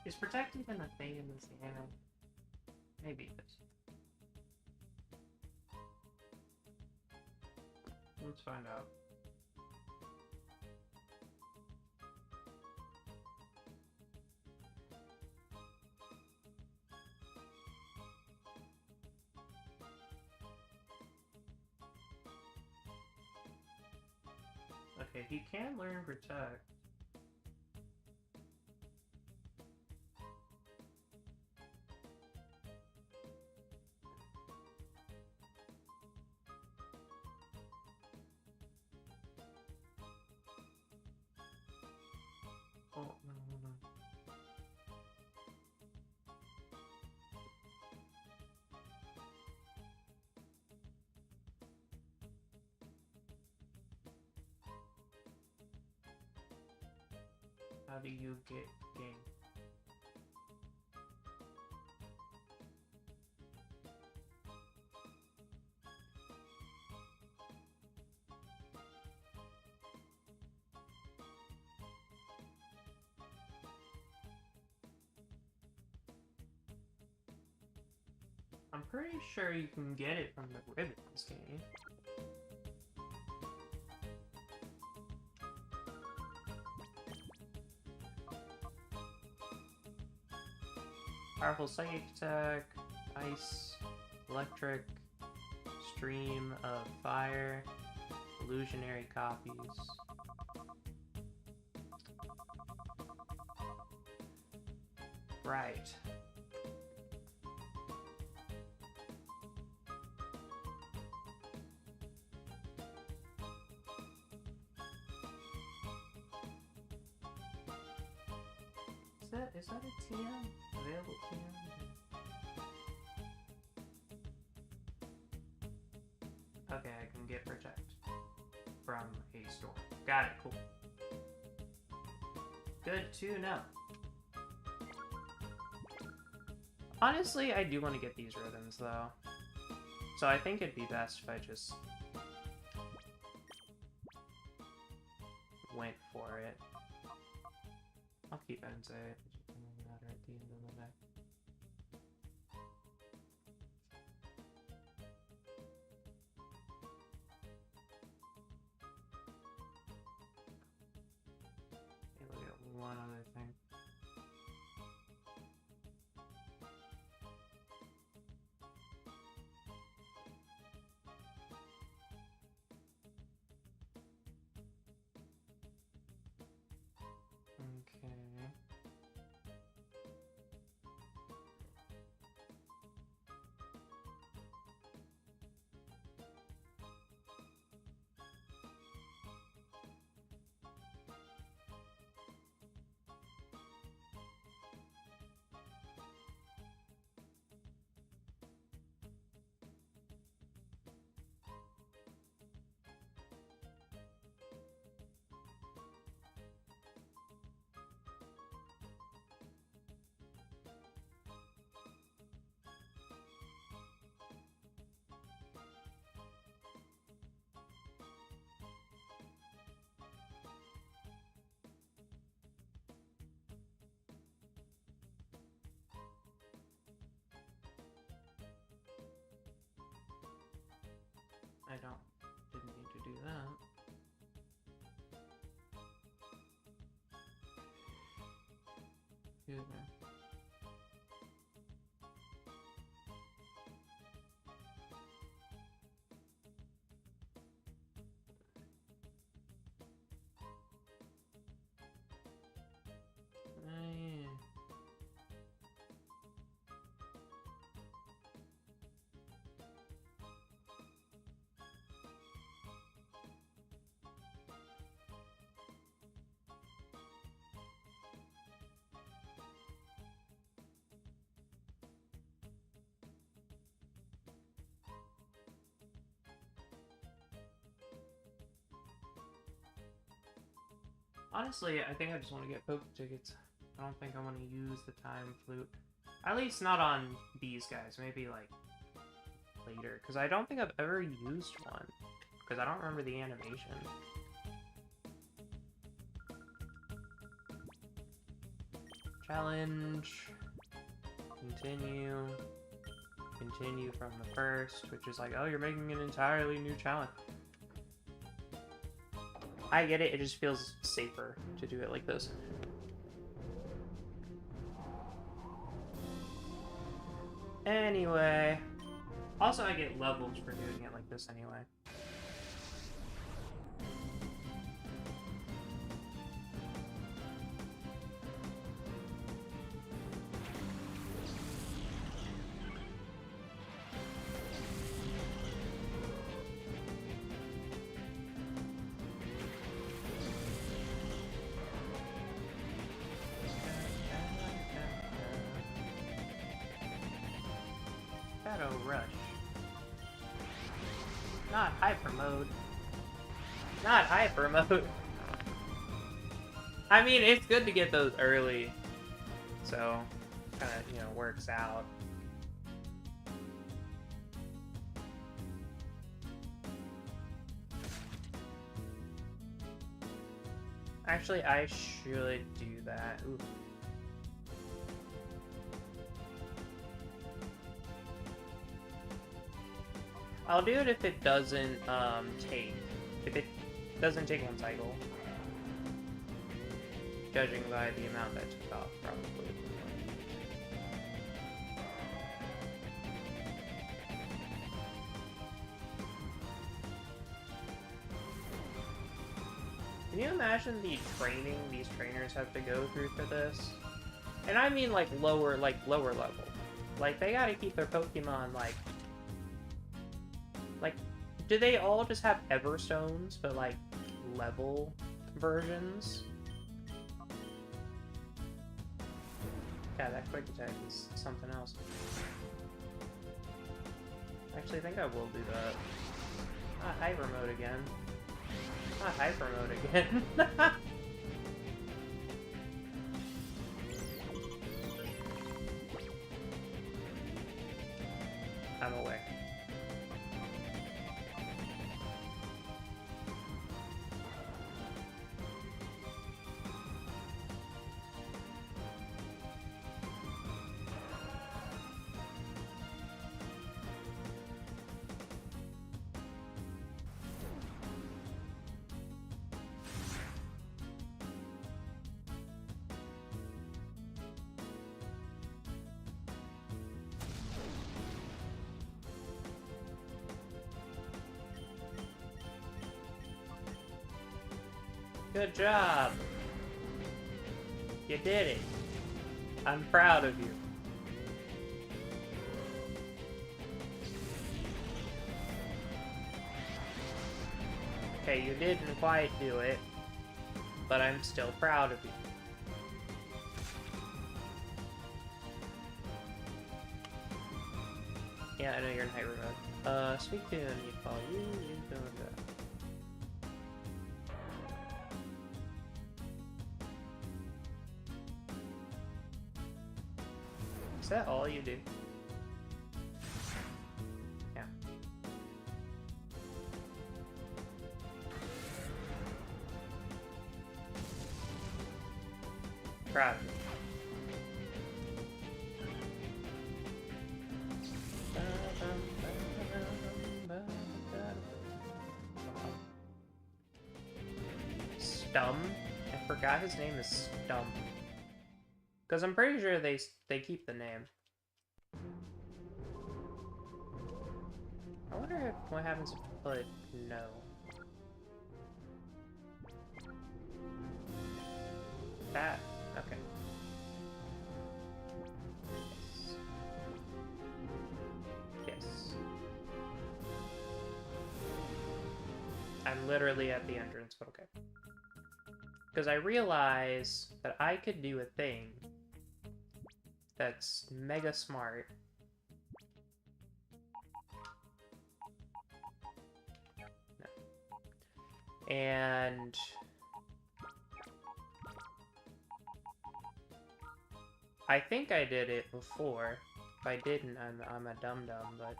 Is protect even a thing in this game? Maybe it is. Let's find out. Okay, he can learn protect. Oh, no. How do you get game? I'm pretty sure you can get it from the ribbons game. Powerful psychic attack, ice, electric, stream of fire, illusionary copies. Right. Is that a TM? Available TM? Okay, I can get protect from a store. Got it, cool. Good to know. Honestly, I do want to get these ribbons, though. So I think it'd be best if I just went for it. I'll keep it and say it. It doesn't matter at the end of the day. Okay, look at one other thing. Okay. Didn't need to do that. Excuse me. Honestly, I think I just want to get poke tickets. I don't think I want to use the time flute. At least not on these guys. Maybe, like, later. Because I don't think I've ever used one. Because I don't remember the animation. Challenge. Continue. Continue from the first, which is like, oh, you're making an entirely new challenge. I get it, it just feels safer to do it like this. Anyway. Also, I get levels for doing it like this anyway. Shadow Rush. Not hyper mode. Not hyper mode. I mean, it's good to get those early. So, kind of, you know, works out. Actually, I should do that. Ooh. I'll do it if it doesn't take. If it doesn't take one cycle. Judging by the amount that took off, probably. Can you imagine the training these trainers have to go through for this? And I mean like lower level. Like they gotta keep their Pokemon like, do they all just have Everstones, but like level versions? Yeah, that quick attack is something else. Actually, I think I will do that. Not hyper mode again. Not hyper mode again. I'm away. Good job! You did it! I'm proud of you. Okay, you didn't quite do it, but I'm still proud of you. Yeah, I know you're in hyper mode. Speak to you and you call you doing that. Is that all you do? Yeah. Proud of you. Stum? I forgot his name is Stum. Because I'm pretty sure they keep the name. I wonder what happens if I put no. That, okay. Yes. Yes. I'm literally at the entrance, but okay. Because I realize that I could do a thing that's mega smart. No. And I think I did it before. If I didn't, I'm a dum-dum, but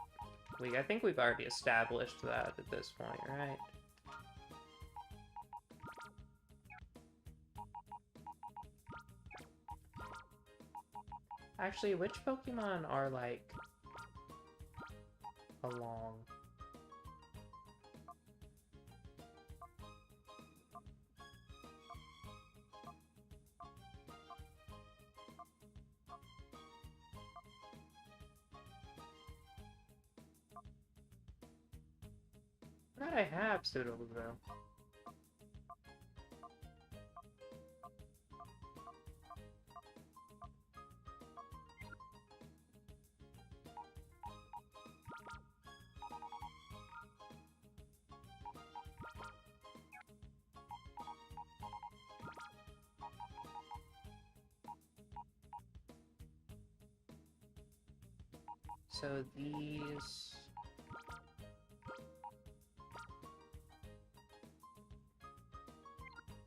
I think we've already established that at this point, right? Actually, which Pokemon are, like, along? I thought I have Pseudo-Ludo. So these...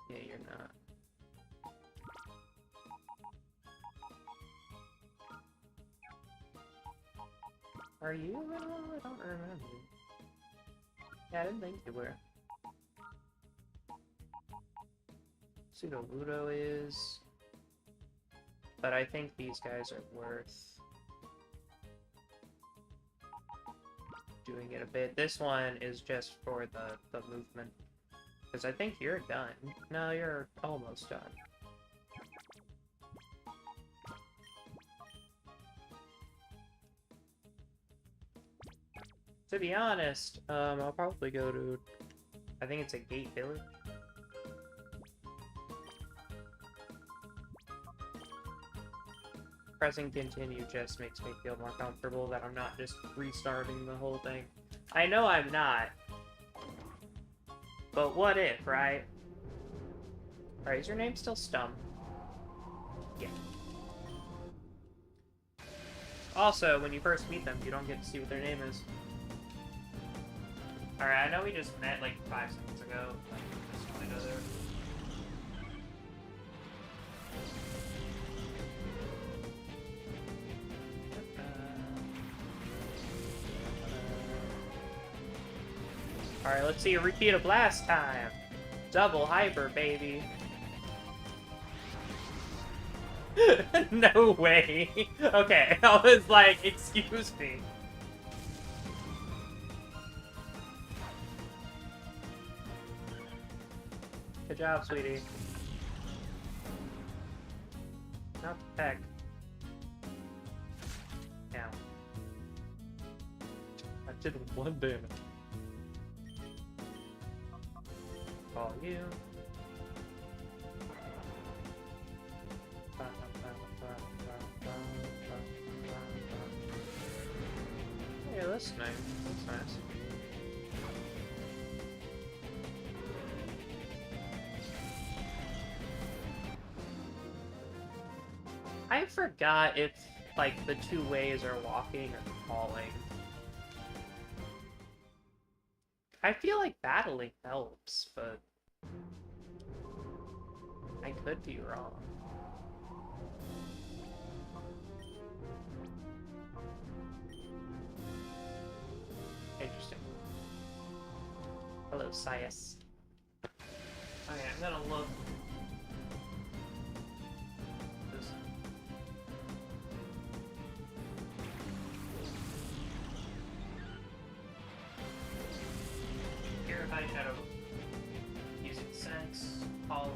Yeah, you're not. Are you? I don't remember. Yeah, I didn't think you were. Pseudo-Ludo is... But I think these guys are worth... doing it a bit. This one is just for the movement. Because I think you're done. No, you're almost done. To be honest, I'll probably go to... I think it's a Gate Village. Pressing continue just makes me feel more comfortable that I'm not just restarting the whole thing. I know I'm not. But what if, right? Alright, is your name still Stum? Yeah. Also, when you first meet them, you don't get to see what their name is. Alright, I know we just met like 5 seconds ago. I just want to go there. Alright, let's see a repeat of last time. Double hyper, baby. No way. Okay, I was like, excuse me. Good job, sweetie. Not the peck. Now. I did 1 damage. Call you. Yeah, that's nice. That's nice. I forgot if, like, the 2 ways are walking or falling. I feel like battling helps, but I could be wrong. Interesting. Hello, Sias. Okay, I'm gonna look. This. Here, High Shadow. Using Sense, calling.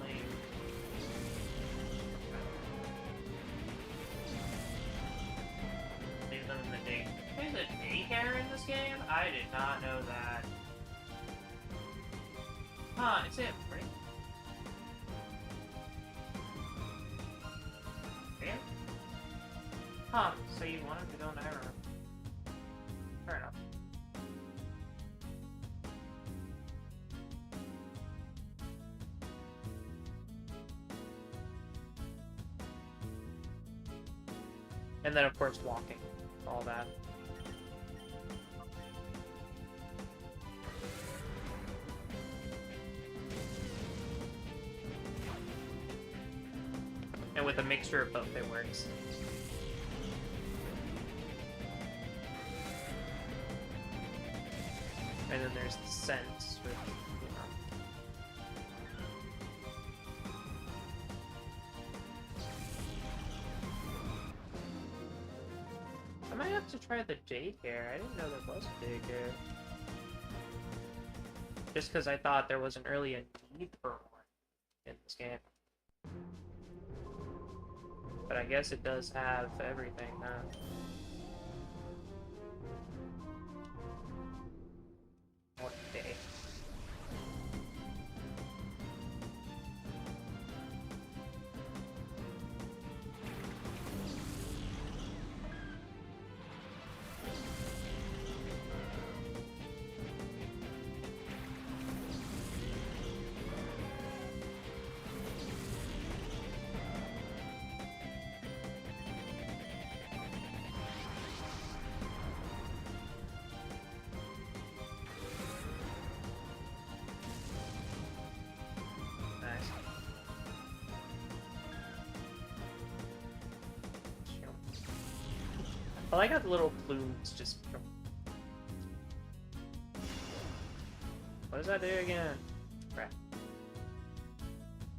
Leave them in the day. There's a daycare in this game? I did not know that. Huh, it's it, right? Yeah? Huh, so you wanted to go in the error. Fair enough. And then, of course, walking. All that. And with a mixture of both, it works. And then there's the scents with, you know. I might have to try the jade hair. I didn't know there was a jade hair. Just because I thought there wasn't really a need for one in this game. But I guess it does have everything now. One day. Well, I got little plumes just... What does that do again? Crap.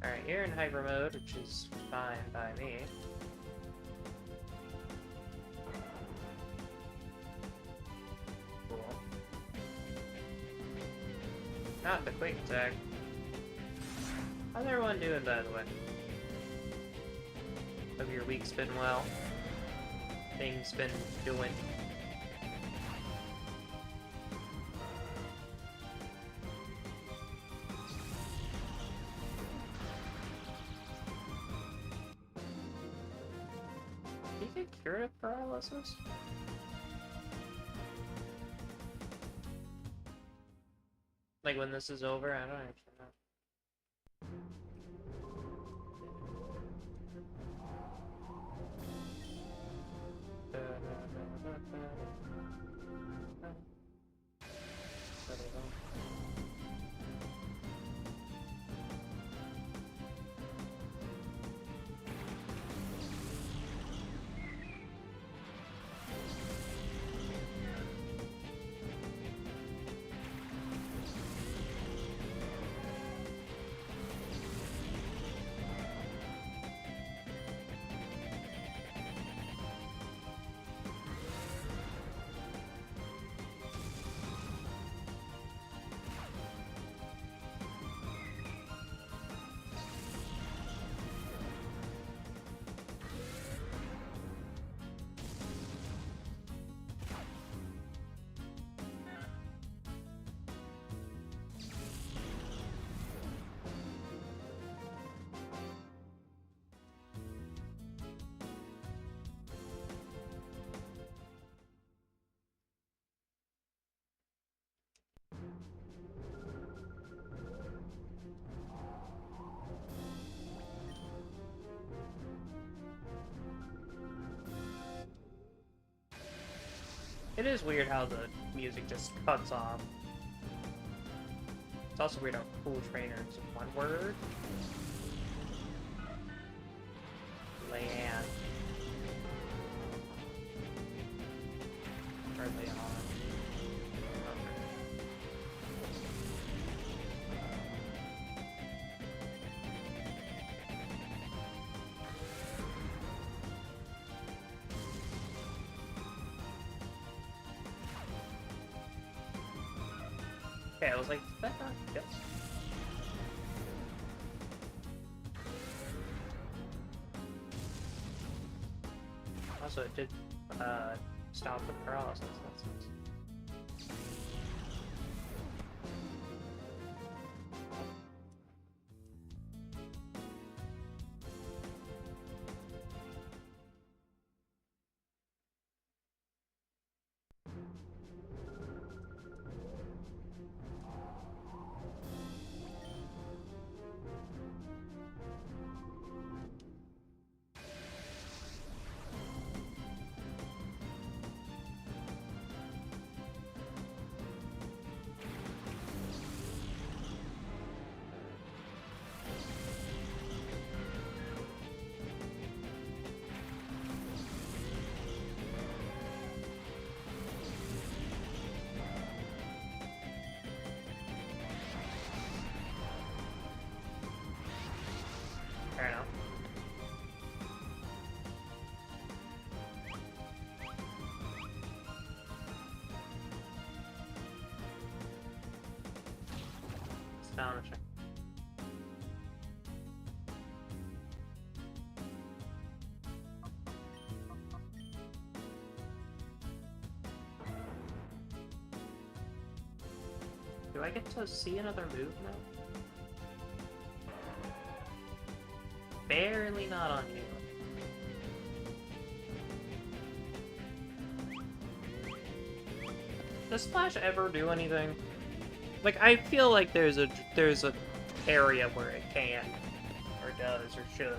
Alright, you're in hyper mode, which is fine by me. Cool. Not the quick attack. How's everyone doing, by the way? Hope your week's been well. Things been doing. Do you get cured of paralysis? Like when this is over? I don't actually know. It is weird how the music just cuts off. It's also weird how cool trainer is one word. Leanne. Or Leon. Okay, I was like, did that not? Yes. Also, it did stop the paralysis. That's nice. astonishing. Do I get to see another move now? Barely not on you. Does Splash ever do anything? Like, I feel like there's a area where it can, or does, or should.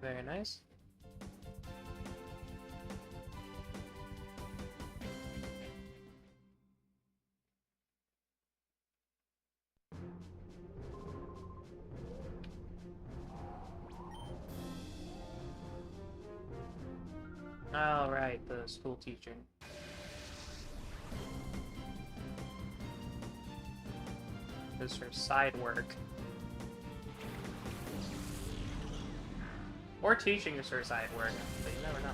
Very nice. Oh, right, the school teaching. This is her side work. Or teaching is her side work, but you never know.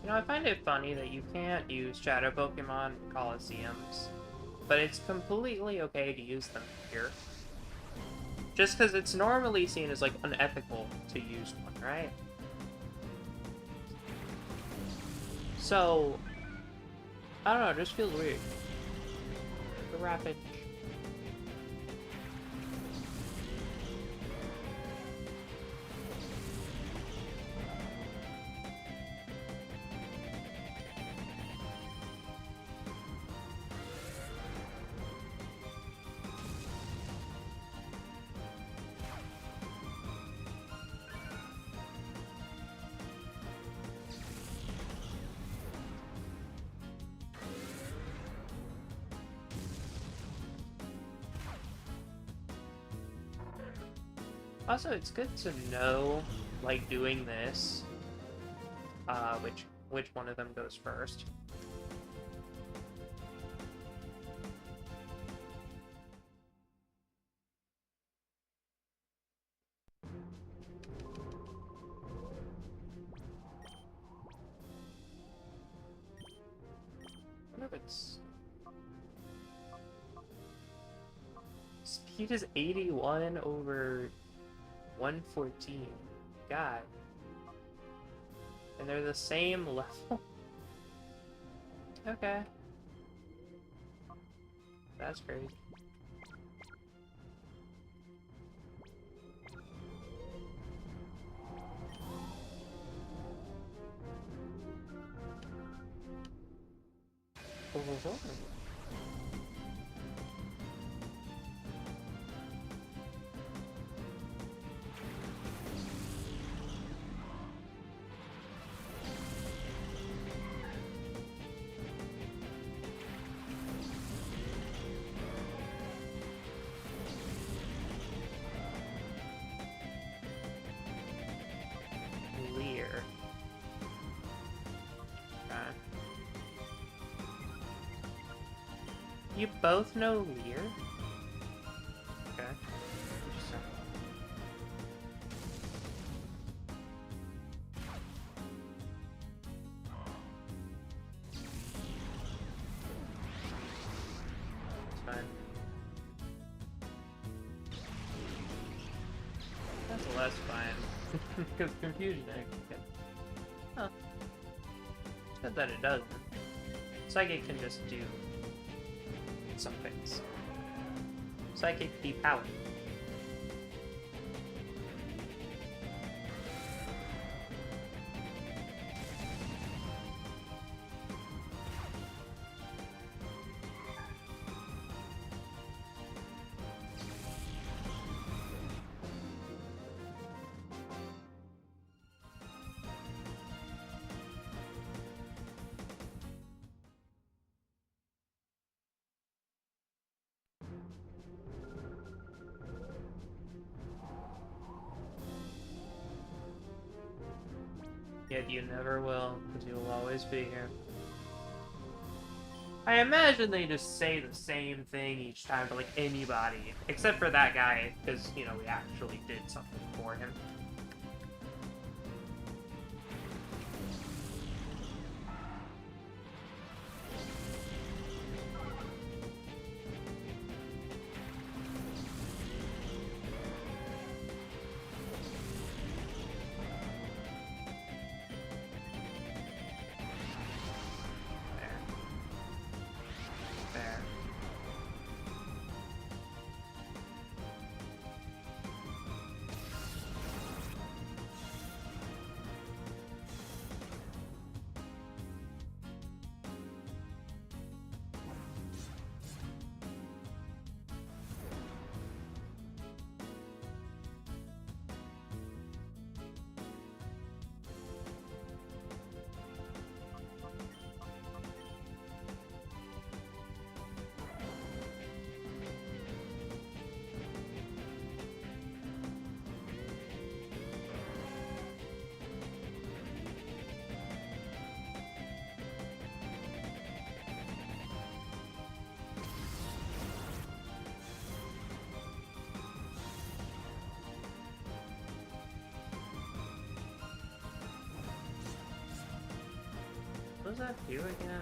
You know, I find it funny that you can't use Shadow Pokemon in Colosseums, but it's completely okay to use them here. Just because it's normally seen as, like, unethical to use one, right? So, I don't know, it just feels weird. The rapid... Also, it's good to know, like, doing this, which one of them goes first. I wonder if it's... Speed is 81 over 114. God. And they're the same level? Okay. That's crazy. Oh. Lear. Okay. You both know Lear? Okay. Interesting. Because confusion, huh. It's good that it doesn't. Psychic can just do some things. Psychic depower. Yet you never will, because you'll always be here. I imagine they just say the same thing each time to, like, anybody. Except for that guy, because, you know, we actually did something for him. What does that do again?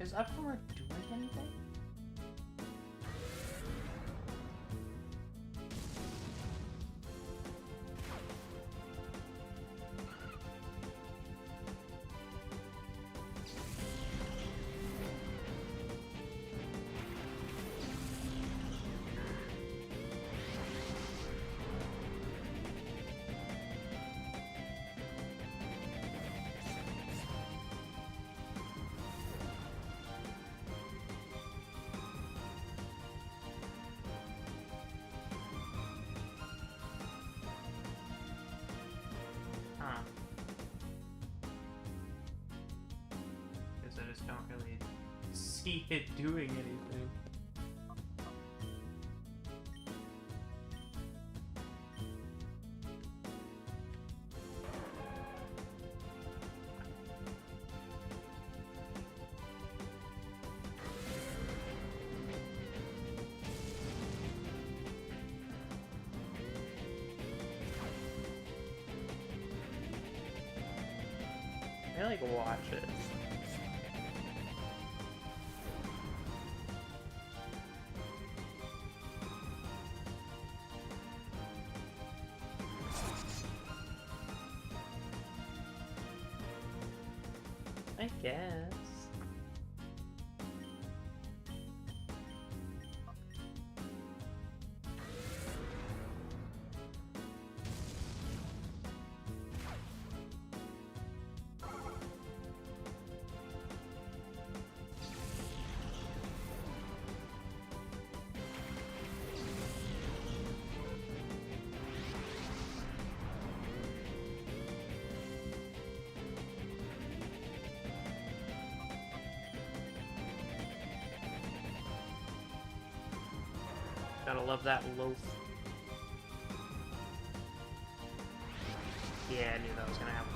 Is Upcomer doing anything? Because I just don't really see it doing anything. I like watch it. I guess. Gotta love that loaf. Yeah, I knew that was gonna happen.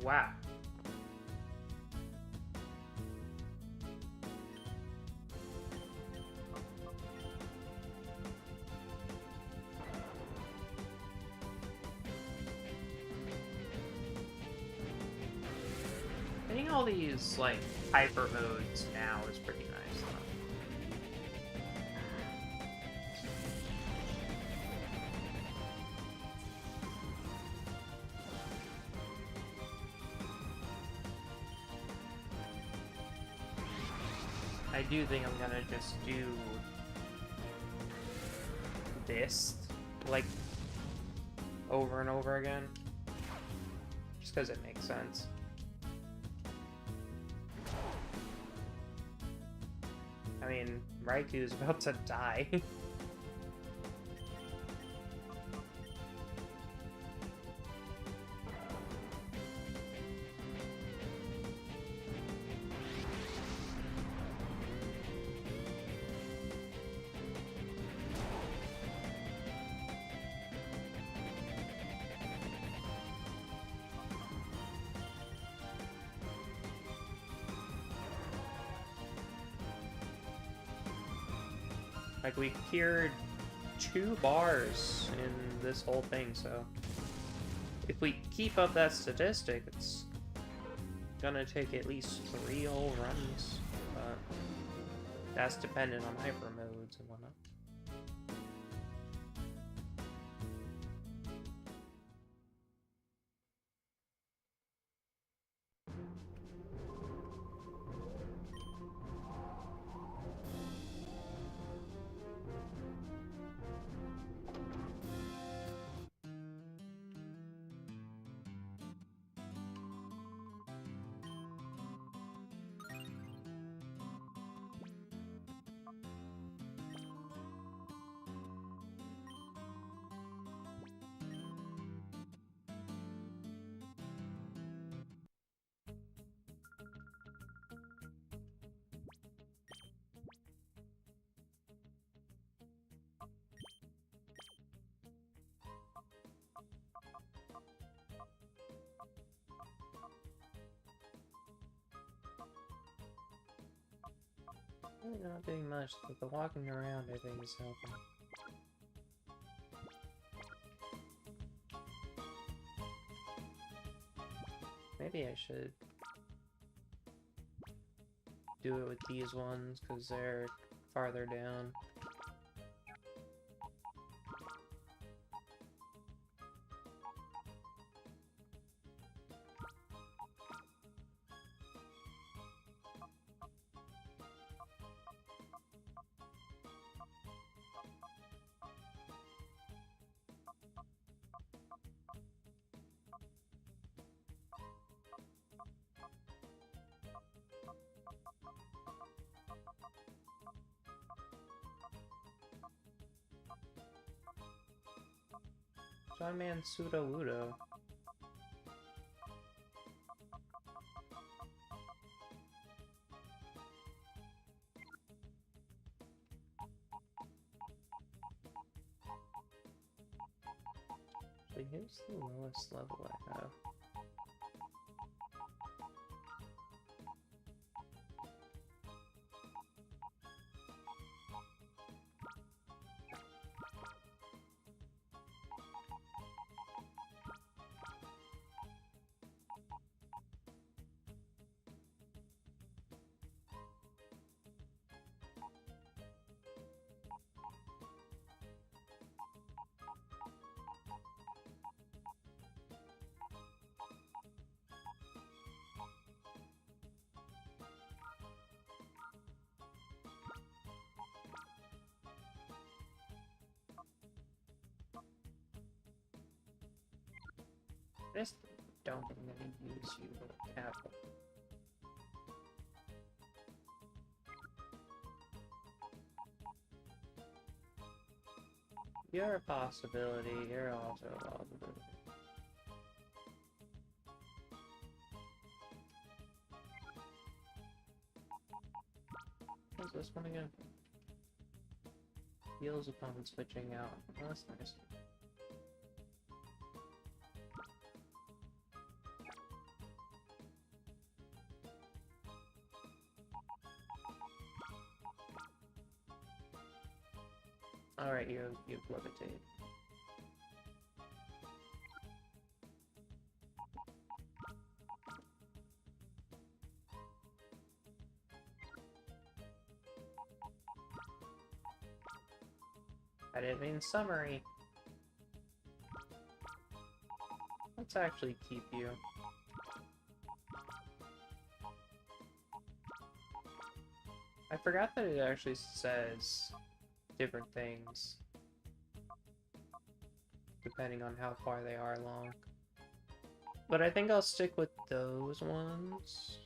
Wow. Getting all these, like, hyper modes now is pretty nice, though. I do think I'm gonna just do this, like, over and over again. Just because it makes sense. I mean, Raiku's about to die. Like, we cured 2 bars in this whole thing, so if we keep up that statistic, it's gonna take at least 3 whole runs, but that's dependent on hyper modes and whatnot. Really not doing much, but the walking around I think is helping. Maybe I should do it with these ones, because they're farther down. John Man Pseudo Wudo. Actually, here's the lowest level I have. I just don't think I'm gonna use you with a capital. You're a possibility, you're also a possibility. What's this one again? Heals upon switching out. Oh, that's nice. Alright, you've levitated. I didn't mean summary. Let's actually keep you. I forgot that it actually says different things depending on how far they are along. But I think I'll stick with those ones.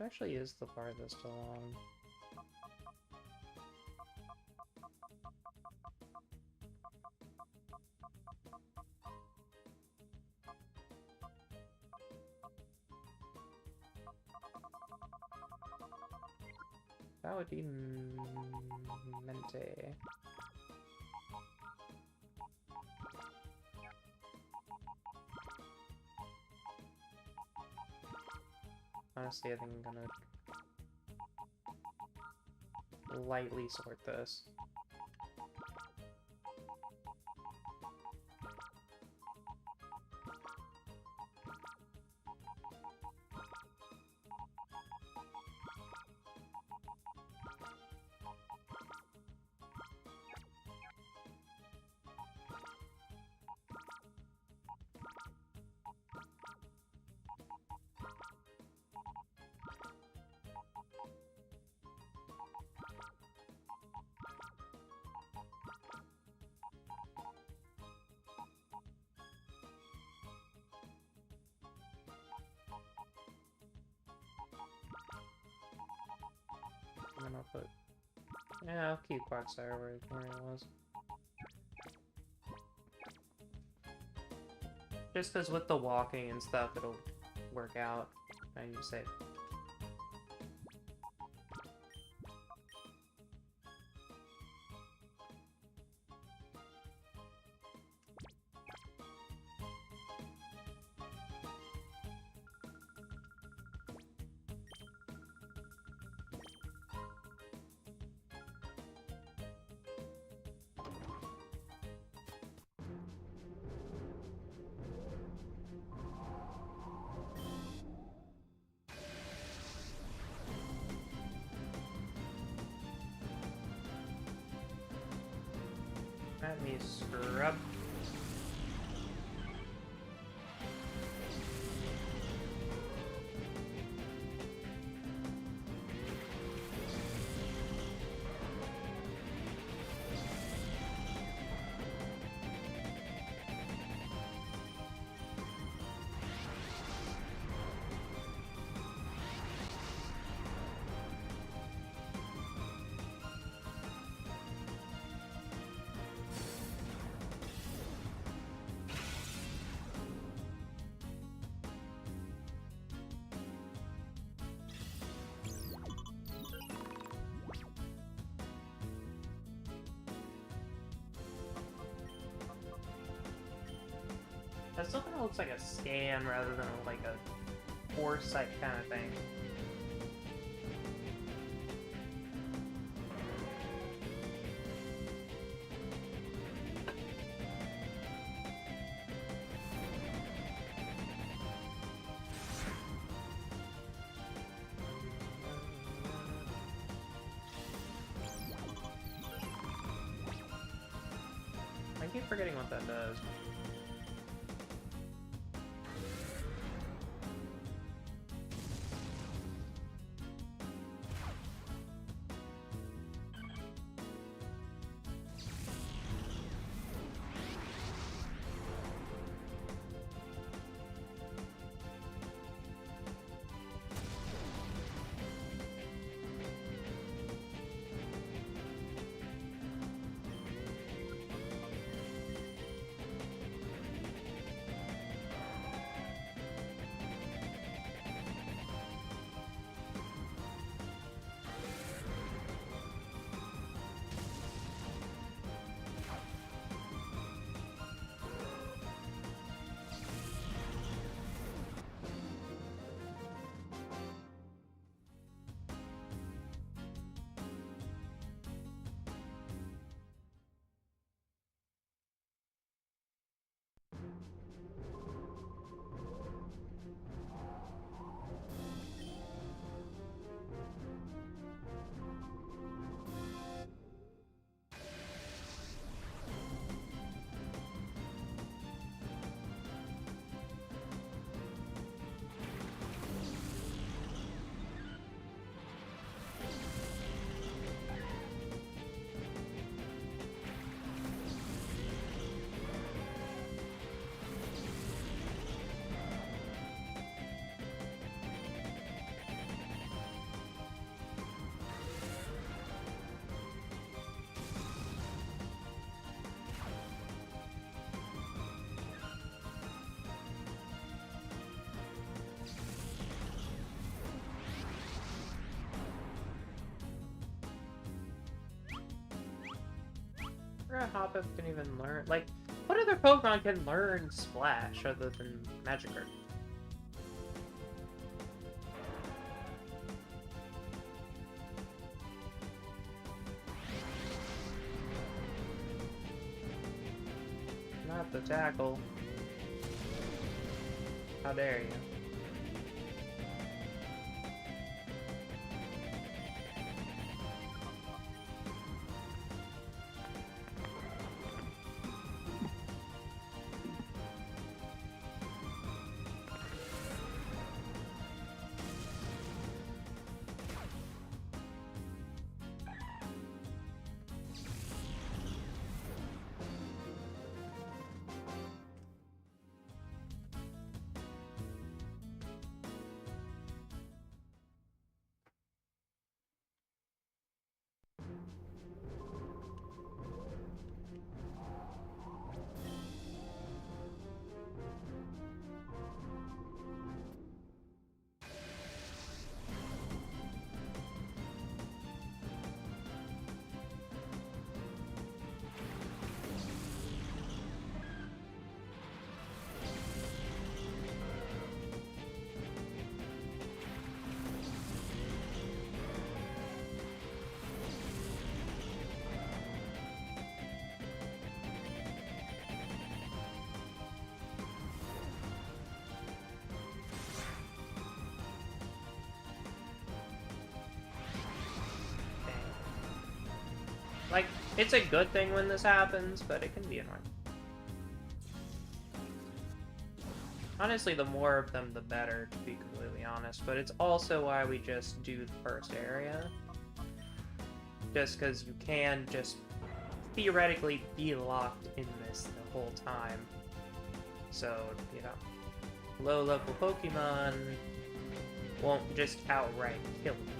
It actually is the farthest along. That would be Mente. Honestly, I think I'm gonna lightly sort this. And then I'll put... Yeah, I'll keep Quagsire where it was. Just because with the walking and stuff, it'll work out. I need to say. Let me scrub. That still kind of looks like a scan rather than like a foresight kind of thing. I keep forgetting what that does. Hoppip can even learn. Like, what other Pokemon can learn Splash other than Magikarp? Not the tackle. How dare you? It's a good thing when this happens, but it can be annoying. Honestly, the more of them, the better, to be completely honest. But it's also why we just do the first area. Just because you can just theoretically be locked in this the whole time. So, you know, low-level Pokemon won't just outright kill you.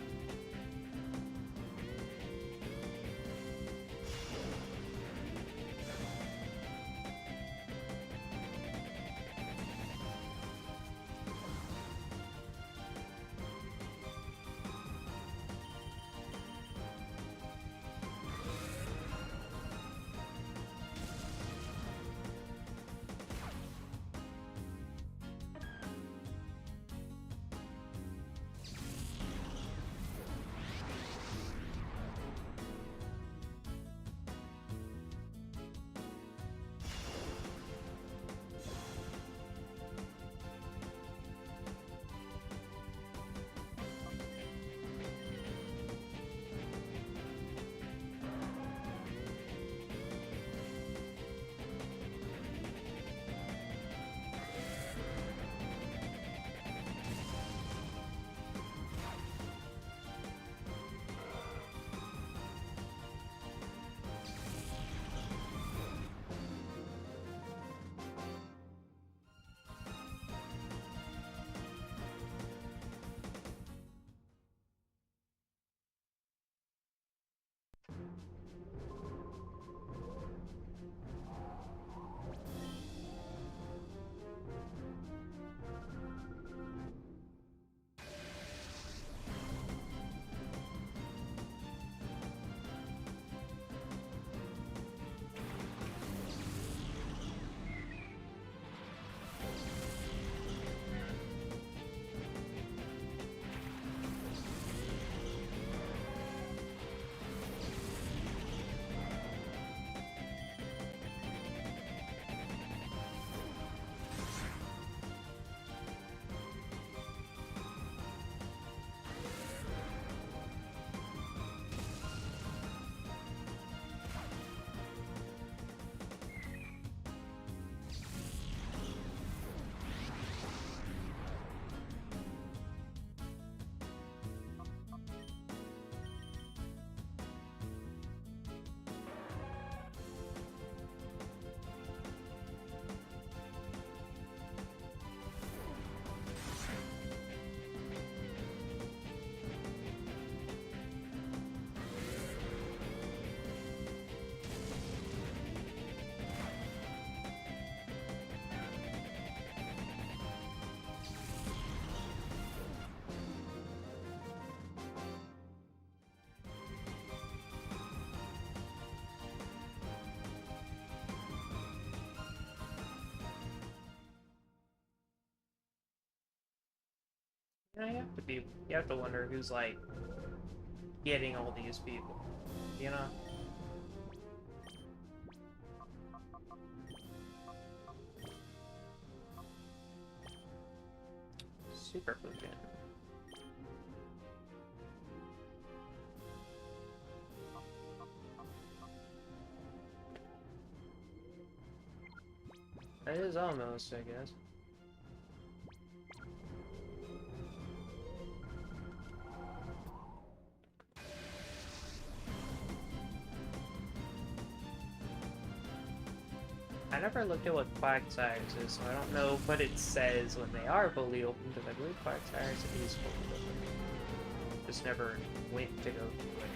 You know, you have to wonder who's, like, getting all these people, you know? Super Fusion. It is almost, I guess. I never looked at what Quagsires is, so I don't know what it says when they are fully open, because I believe Quagsires is fully open. Just never went to go through it.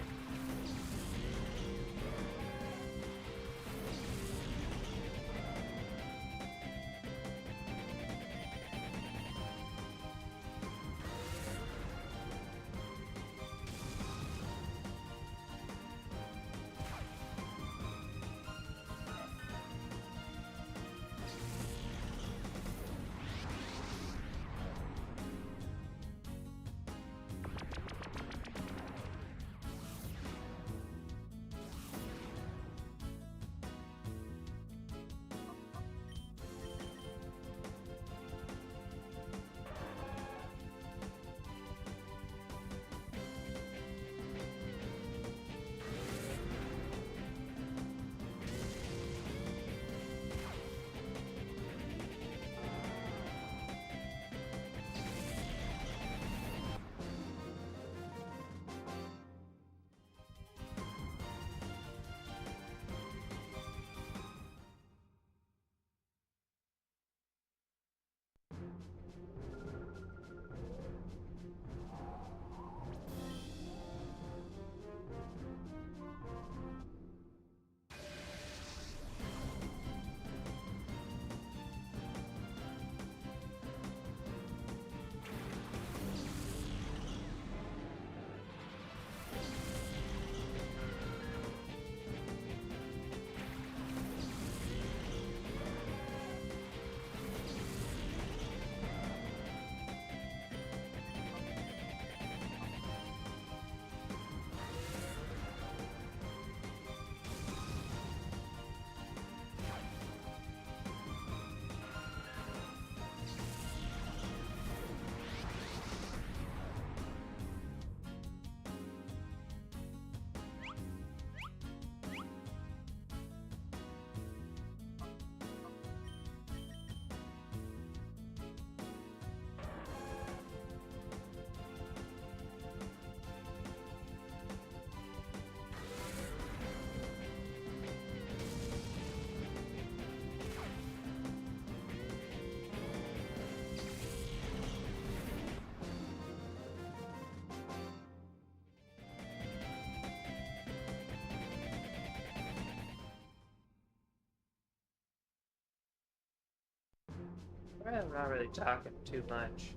I'm not really talking too much.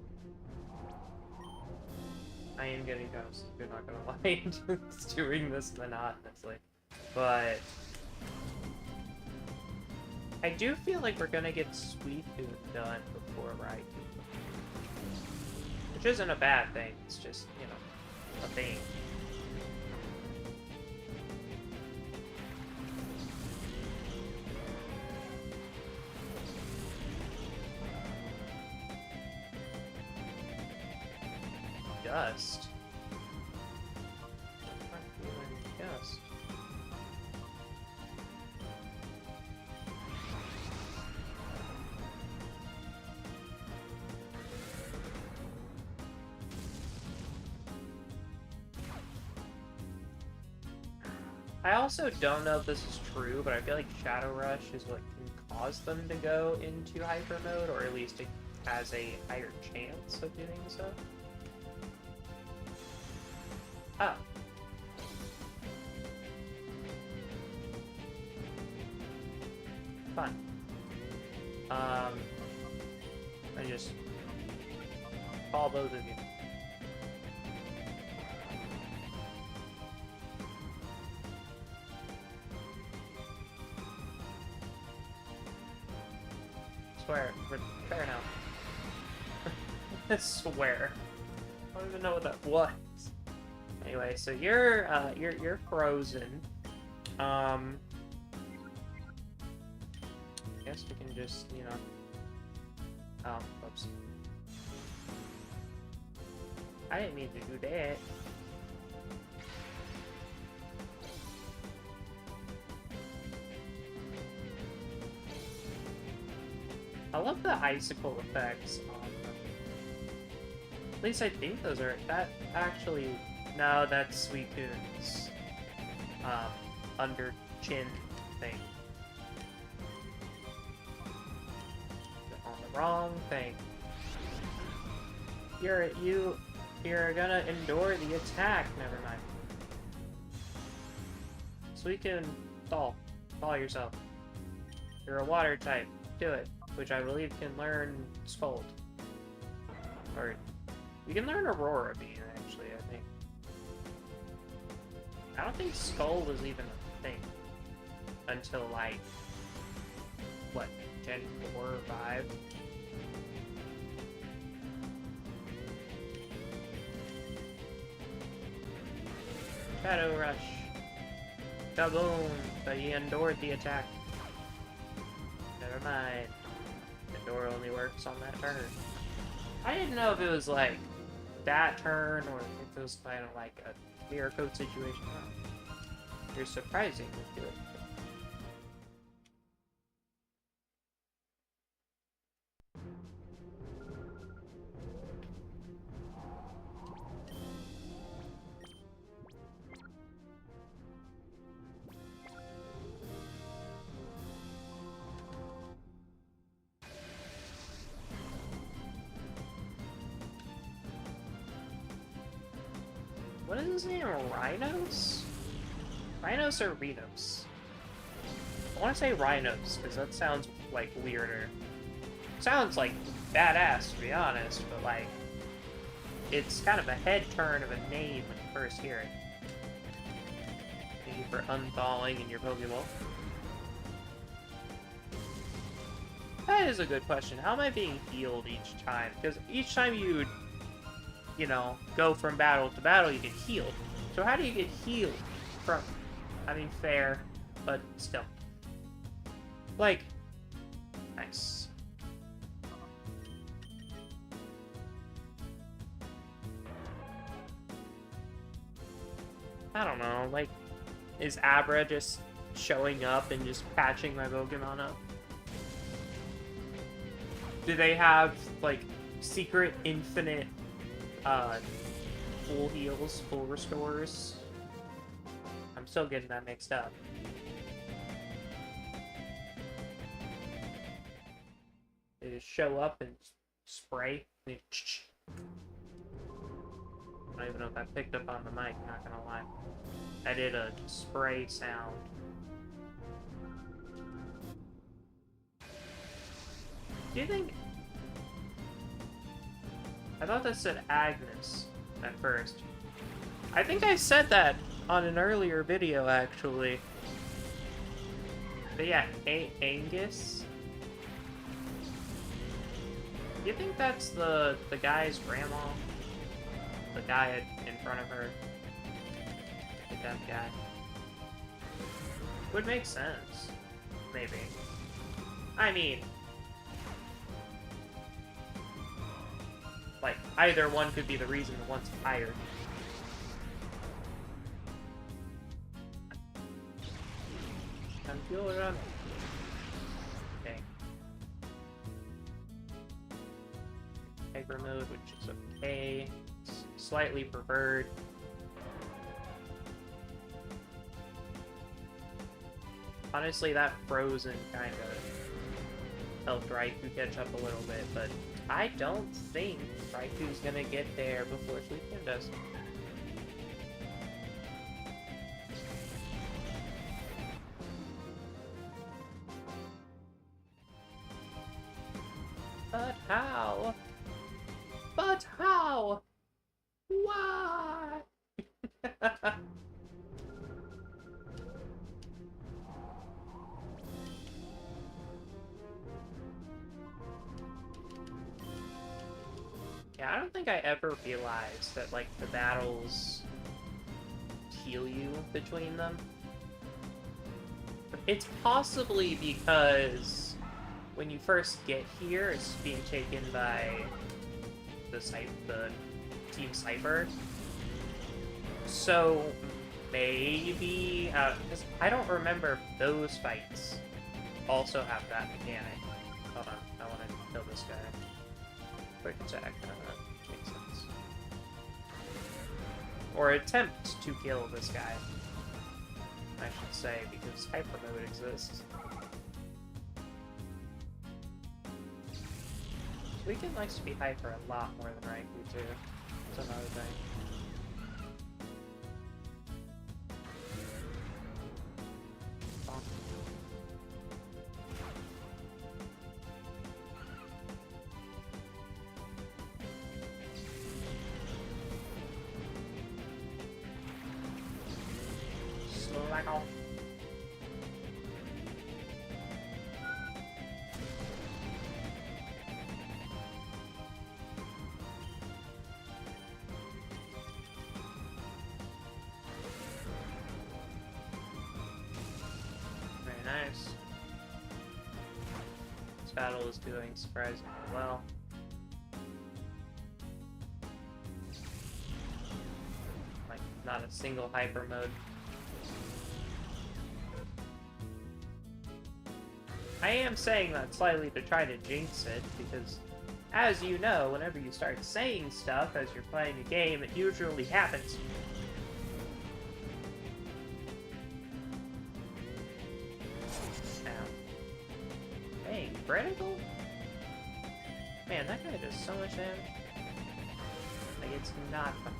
I am getting kind of sleepy, not gonna lie, just doing this monotonously. But I do feel like we're gonna get Suicune done before Raikou. Which isn't a bad thing, it's just, you know, a thing. Dust. I'm not feeling dust. I also don't know if this is true, but I feel like Shadow Rush is what can cause them to go into hyper mode, or at least it has a higher chance of doing so. Oh. Fun. I just call both of you. Swear, we're fair now. I swear. I don't even know what that was. Anyway, so you're frozen. I guess we can just, you know. Oh, oops. I didn't mean to do that. I love the icicle effects on them. At least I think those are... That actually... No, that's Suicune's under chin thing. On the wrong thing. You're gonna endure the attack. Never mind. Suicune, thaw yourself. You're a water type. Do it. Which I believe can learn Scold. Or you can learn Aurora Beam, actually, I think. I don't think Skull was even a thing until, like, what, Gen 4 or 5? Shadow Rush. Kaboom! But he endured the attack. Never mind. The door only works on that turn. I didn't know if it was, like, that turn, or if it was kind of like a mirror code situation. You're surprisingly good. What is his name? Rhinos? Rhinos or Rhinos? I want to say Rhinos, because that sounds, like, weirder. Sounds, like, badass, to be honest, but, like, it's kind of a head turn of a name when you first hear it. Thank you for unthawing in your Pokeball. That is a good question. How am I being healed each time? Because each time you know, go from battle to battle, you get healed. So how do you get healed from... I mean, fair, but still. Like, nice. I don't know, like, is Abra just showing up and just patching my Pokemon up? Do they have, like, secret infinite full heals, full restores? I'm still getting that mixed up. They just show up and spray. I don't even know if I picked up on the mic, not gonna lie. I did a spray sound. Do you think I thought that said Agnes at first. I think I said that on an earlier video, actually. But yeah, Angus? You think that's the guy's grandma? The guy in front of her? The deaf guy. Would make sense. Maybe. I mean... like, either one could be the reason the one's hired. Computer. Okay. Hyper mode, which is okay. It's slightly preferred. Honestly, that frozen kind of helped Raikou catch up a little bit, but I don't think Raikou's gonna get there before Suicune does. But how? But how? Why? Yeah, I don't think I ever realized that, like, the battles heal you between them. It's possibly because when you first get here, it's being taken by the Team Cypher. So maybe, because I don't remember if those fights also have that mechanic. Hold on, I want to kill this guy. Quick attack, makes sense. Or attempt to kill this guy, I should say, because hyper mode exists. Suicune likes to be hyper a lot more than Raikou, too. That's another thing. Slack off. Very nice. This battle is doing surprisingly well. Like, not a single hyper mode. I am saying that slightly to try to jinx it, because, as you know, whenever you start saying stuff as you're playing a game, it usually happens. Ow. Hey, critical? Man, that guy does so much damage. Like, it's not fun.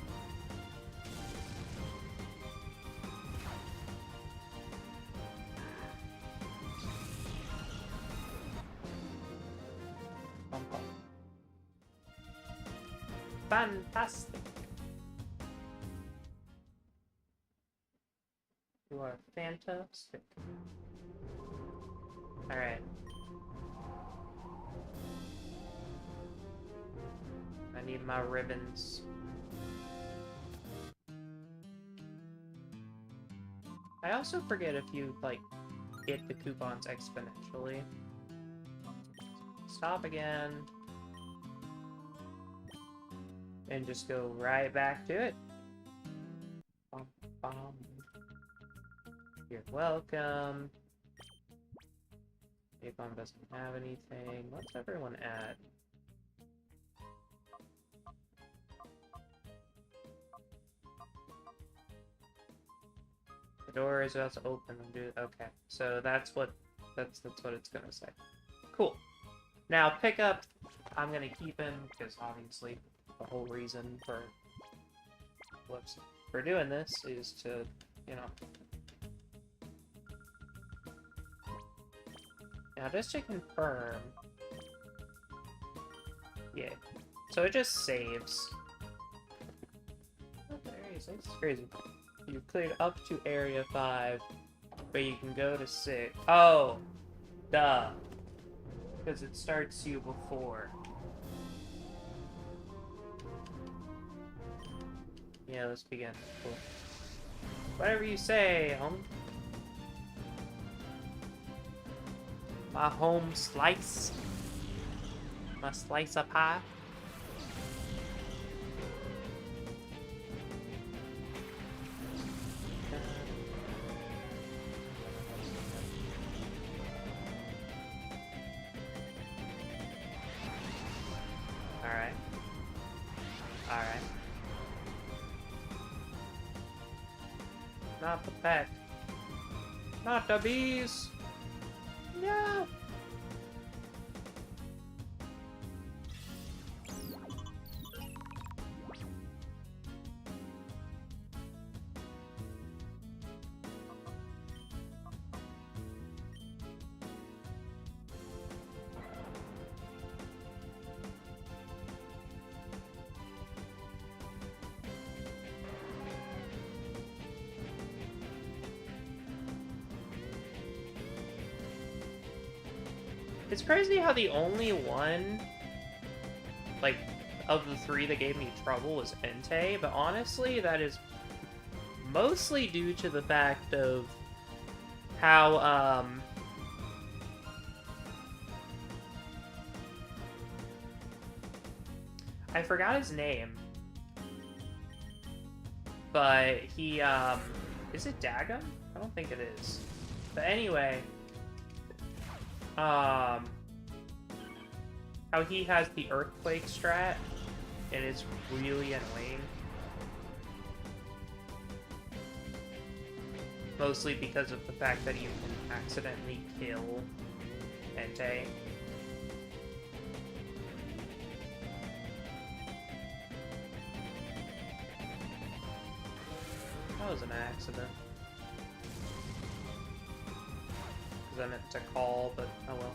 Fantastic. You are fantastic. Alright. I need my ribbons. I also forget if you, like, get the coupons exponentially. Stop again. And just go right back to it. Bum, bum. You're welcome. Apon doesn't have anything. What's everyone add? The door is about to open and do. Okay, so that's what it's gonna say. Cool. Now pick up. I'm gonna keep him because obviously the whole reason for doing this is to, you know. Now just to confirm. Yeah. So it just saves. This is crazy. You've cleared up to Area 5, but you can go to 6. Oh! Duh. Because it starts you before. Yeah, let's begin. Cool. Whatever you say, homie. My home slice. My slice of pie. Alright. Alright. Not the pet. Not the bees! No! It's crazy how the only one, like, of the three that gave me trouble was Entei, but honestly, that is mostly due to the fact of how, I forgot his name, but he, is it Dagon? I don't think it is. But anyway, how he has the earthquake strat, and it's really annoying. Mostly because of the fact that you can accidentally kill Entei. That was an accident. Because I meant to call, but oh well.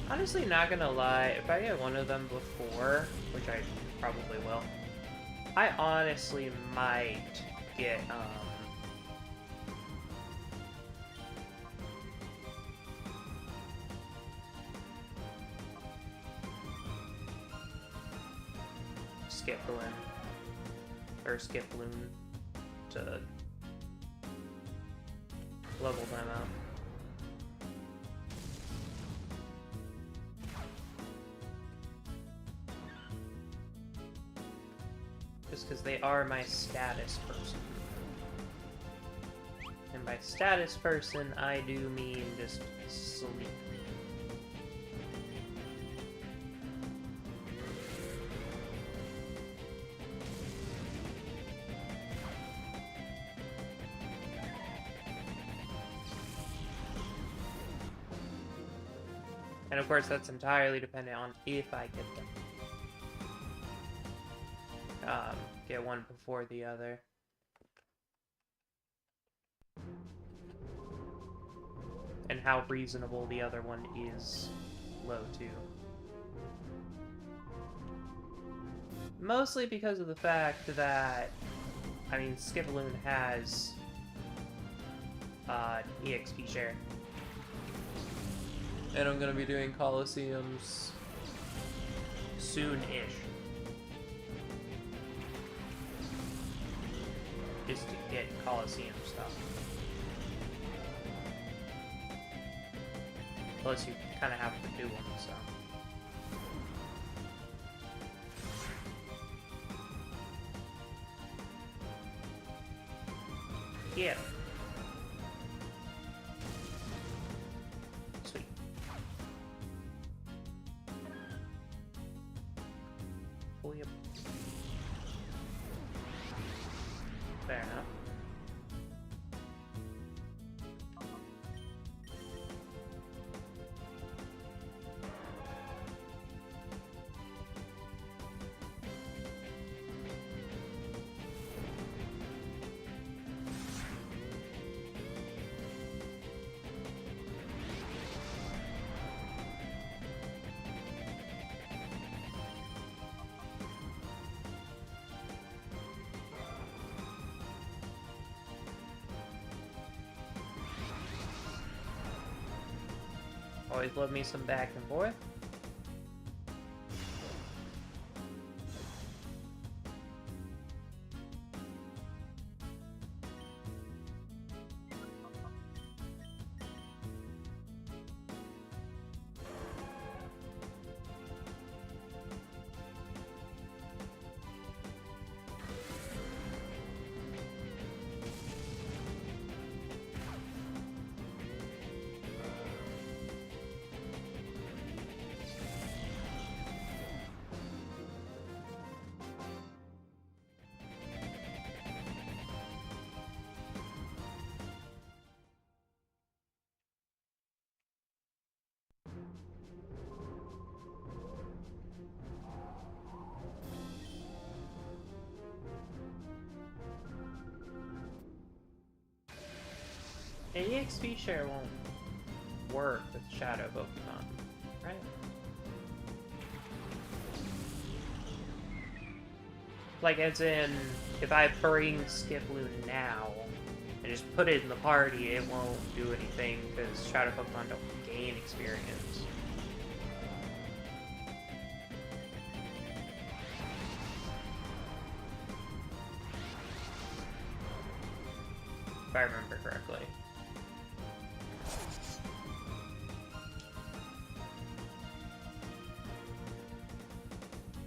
Honestly, not gonna lie, if I get one of them before, which I probably will, I honestly might get, skip balloon, or skip balloon to level them out. Just because they are my status person. And by status person, I do mean just sleep. And of course, that's entirely dependent on if I get them. Get one before the other. And how reasonable the other one is low too. Mostly because of the fact that, I mean, Skipaloon has EXP share. And I'm gonna be doing Colosseums soon-ish. Just to get Colosseum stuff. Plus, you kind of have to do them, so. Yeah. Sweet. Oh, yep. Fair enough. Always love me some back and forth. An EXP share won't work with Shadow Pokemon, right? Like, as in, if I bring Skiploon now and just put it in the party, it won't do anything because Shadow Pokemon don't gain experience. If I remember correctly.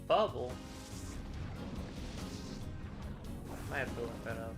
Bubble? I have to look that up.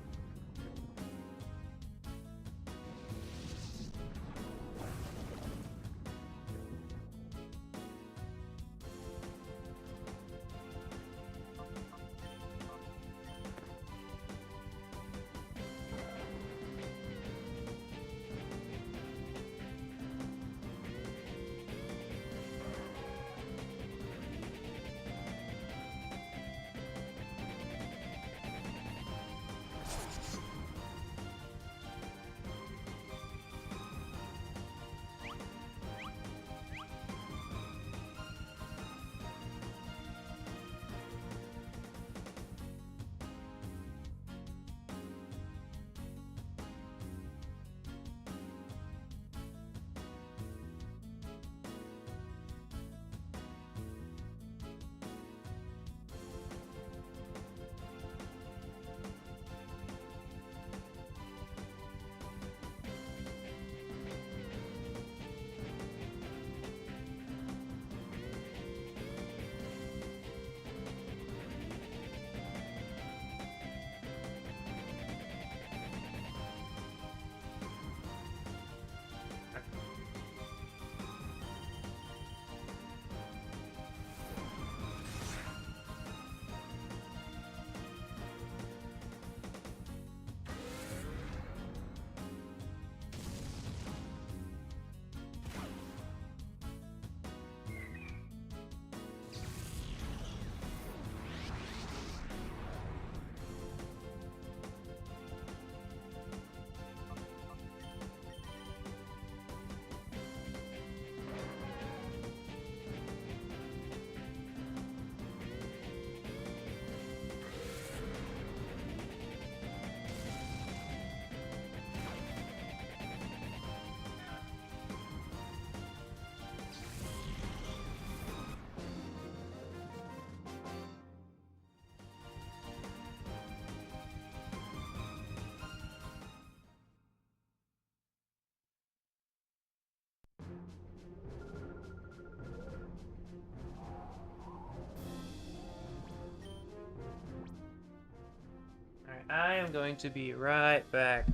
I am going to be right back.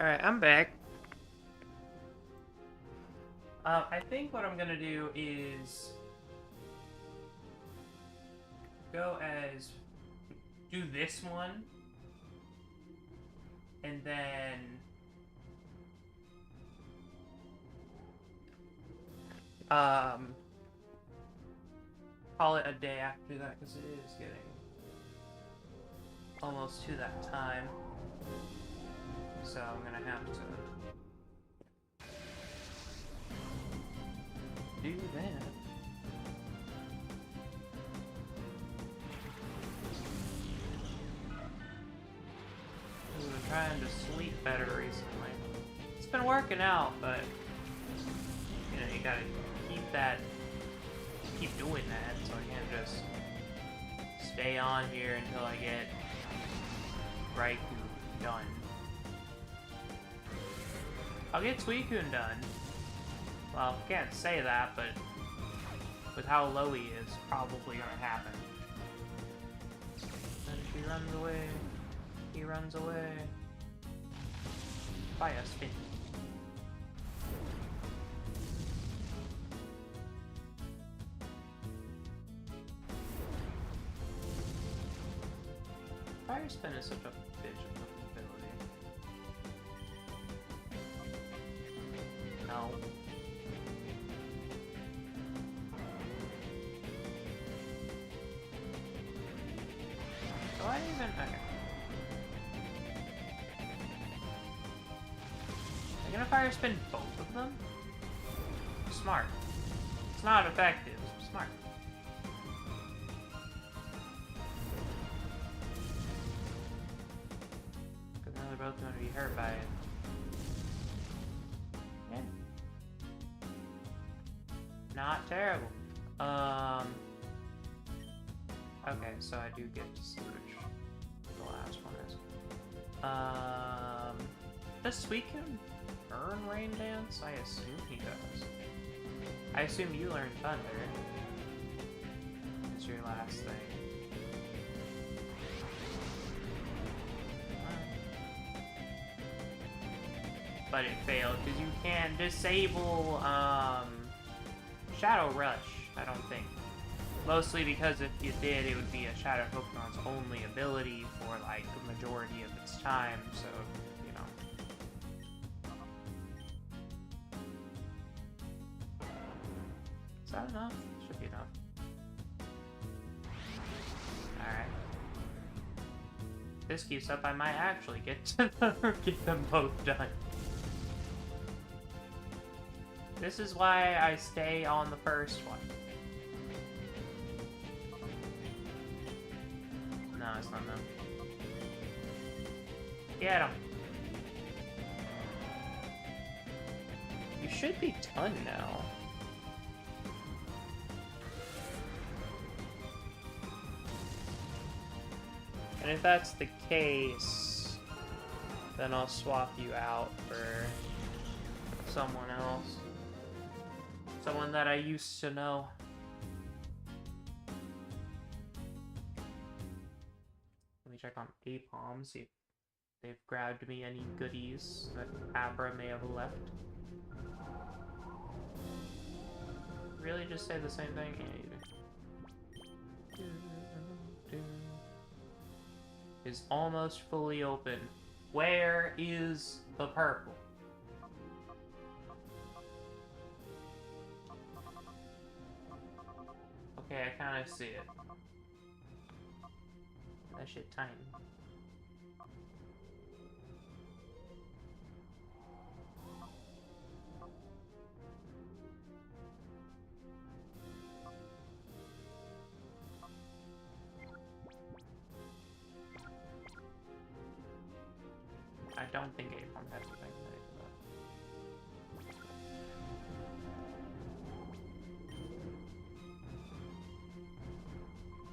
Alright, I'm back. I think what I'm gonna do is do this one, and then call it a day after that, because it is getting almost to that time. So I'm gonna have to do that. I've been trying to sleep better recently. It's been working out, but you know, you gotta keep doing that, so I can't just stay on here until I get Raikou done. I'll get Suicune done. Well, I can't say that, but with how low he is, probably gonna happen. And if he runs away, he runs away. Fire spin. Fire spin is such a bitch of an ability. No. Do I even... Okay. I'm gonna fire spin both of them? Smart. It's not effective. Smart. Because now they're both going to be hurt by it. Yeah. Not terrible. Okay, so I do get to see which the last one is. Does Suicune earn Rain Dance? I assume he does. I assume you learn Thunder. It's your last thing. But it failed because you can disable Shadow Rush, I don't think. Mostly because if you did, it would be a Shadow Pokemon's only ability for like the majority of its time, so, you know. Is that enough? Should be enough. Alright. If this keeps up, I might actually get to get them both done. This is why I stay on the first one. No, it's not them. Get him. You should be done now. And if that's the case, then I'll swap you out for someone else. Someone that I used to know. Let me check on Apom, see if they've grabbed me any goodies that Abra may have left. Really just say the same thing? Yeah, is almost fully open. Where is the purple? Okay, I kind of see it. That shit tiny. I don't think Apom has a thing that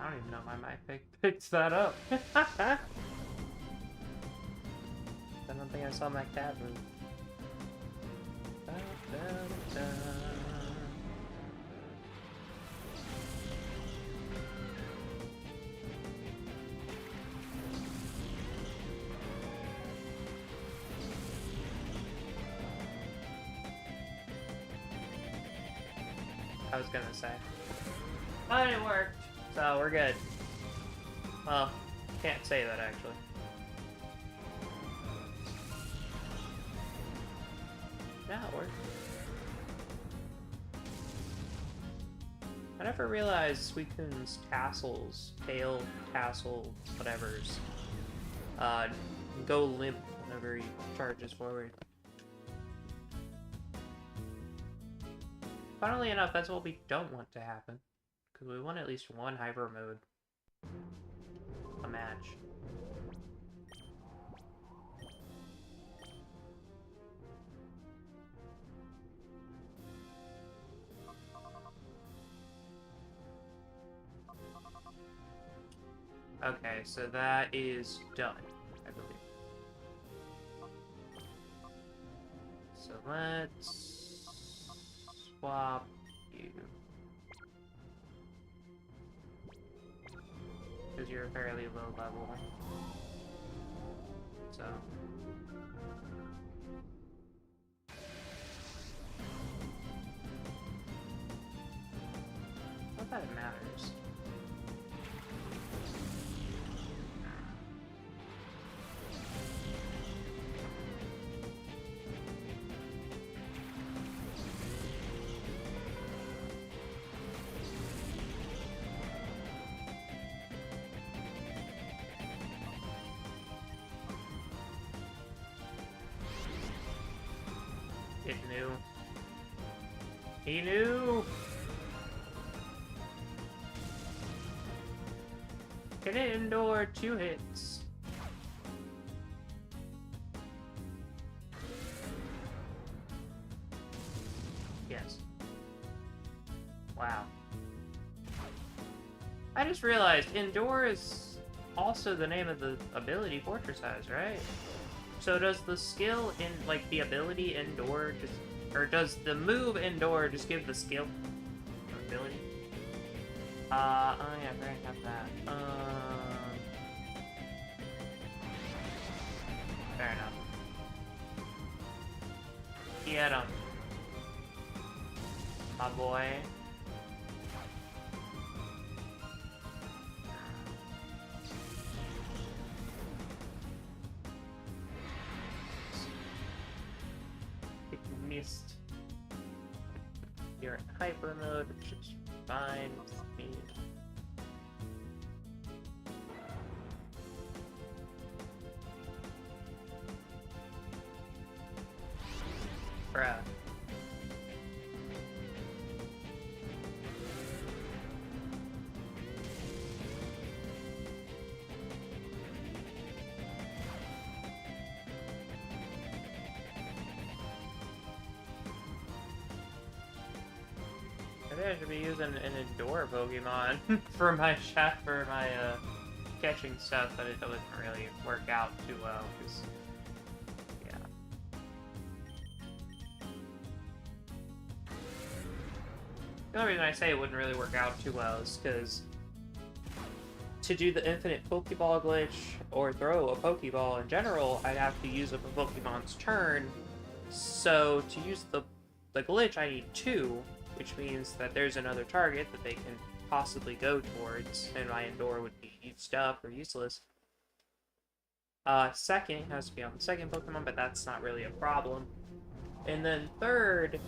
I don't even know if my mic picks that up. I don't think I saw my cat move. Da, da, da. I was gonna say. But it worked, so we're good. Well, can't say that actually. Yeah, it worked. I never realized Suikun's tassels, tail, tassel, whatever's, go limp whenever he charges forward. Funnily enough, that's what we don't want to happen. Because we want at least one hyper mode. A match. Okay, so that is done, I believe. So let's swap you. Because you're fairly low level. So. Not that it matters. It knew. He knew! Can it endure 2 hits? Yes. Wow. I just realized Endure is also the name of the ability Fortress has, right? So does the skill in, like, the ability Endure just... Or does the move Endure just give the skill? Ability? Oh yeah, we're gonna have that. Fair enough. Get him. My boy. Missed. You're in hyper mode, which is fine with me. Bruh. Maybe I should be using an Endure Pokemon for my catching stuff, but it doesn't really work out too well, because, yeah. The only reason I say it wouldn't really work out too well is because to do the infinite Pokeball glitch, or throw a Pokeball in general, I'd have to use up a Pokemon's turn, so to use the glitch I need 2, which means that there's another target that they can possibly go towards, and my Endure would be used up or useless. Second has to be on the second Pokemon, but that's not really a problem. And then third,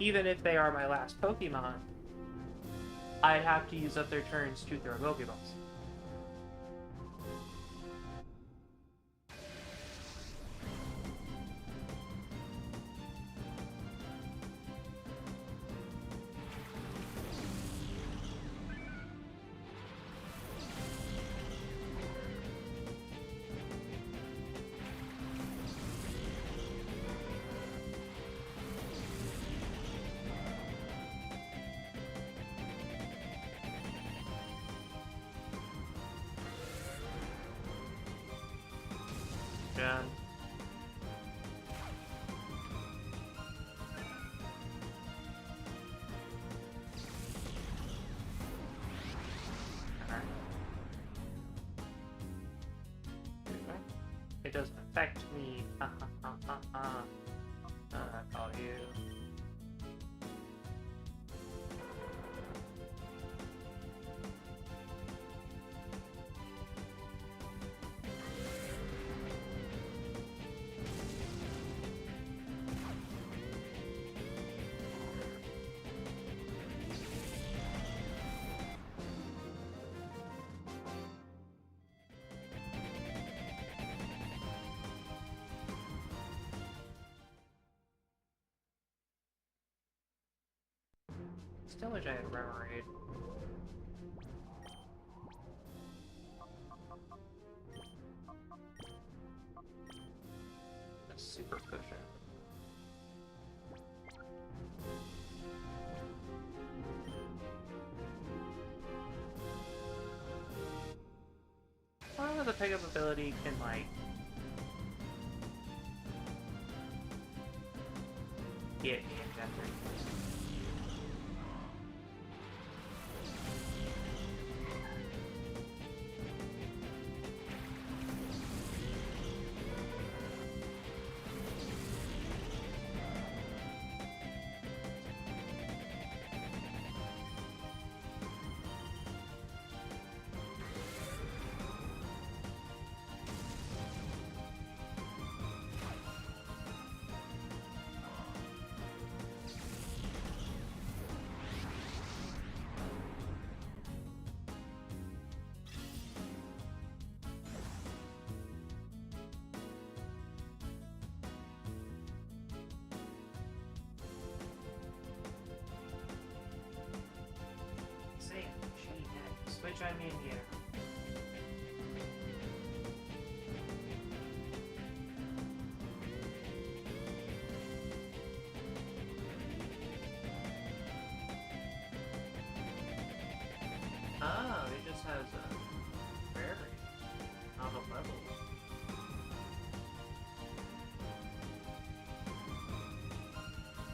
even if they are my last Pokemon, I'd have to use up their turns to throw Pokeballs. Done. It doesn't affect me. I call you. Still wish I had memory. A super cushion. I wonder if the pickup ability can, like, get engendered. Which I mean, yeah. Oh, it just has a vary on the level.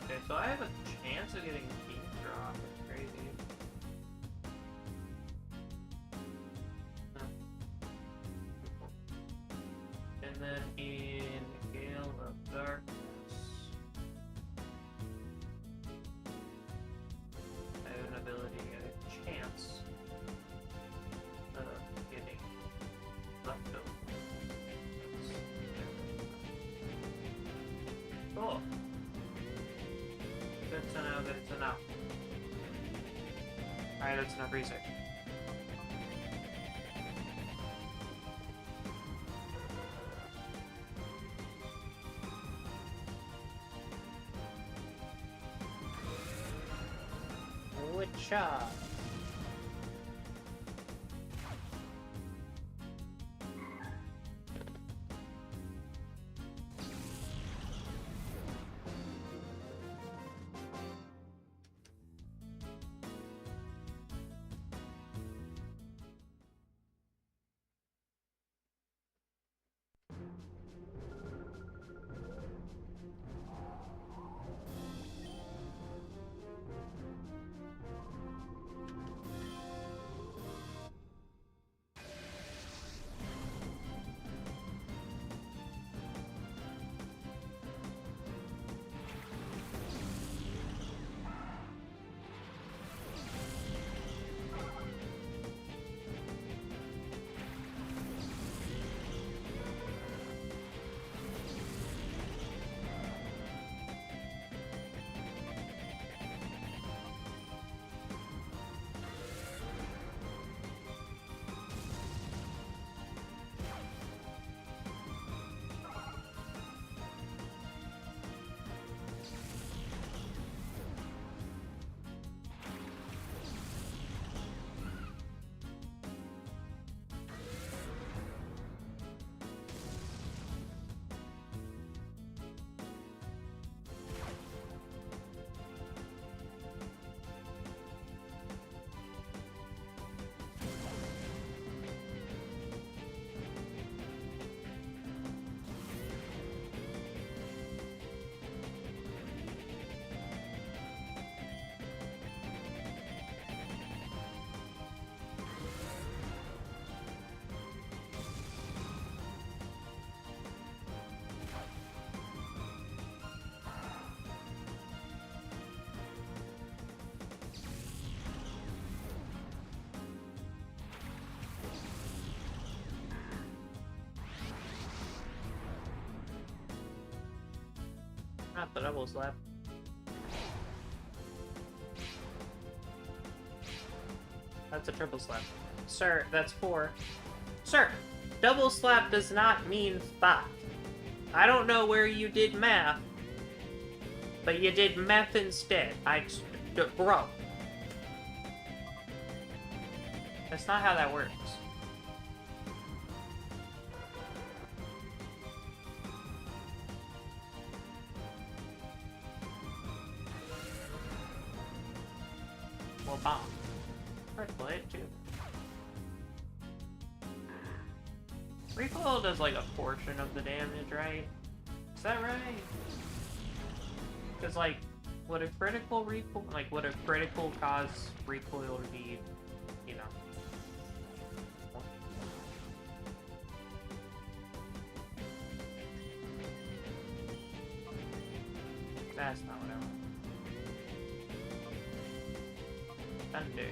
Okay, so I have a chance of getting King Drop. That's crazy. And then in Gale of Darkness, I have an ability, a chance of getting leftovers. Cool. Good to know, good to know. Alright, that's enough research. Woodshop. Not the double slap. That's a triple slap. Sir, that's 4. Sir, double slap does not mean 5. I don't know where you did math, but you did meth instead. Bro, That's not how that works. Well, bomb. Critical hit, too. Recoil does, like, a portion of the damage, right? Is that right? Because, like, would a critical recoil... Like, would a critical cause recoil to be, you know... That's not what I want. Thunder.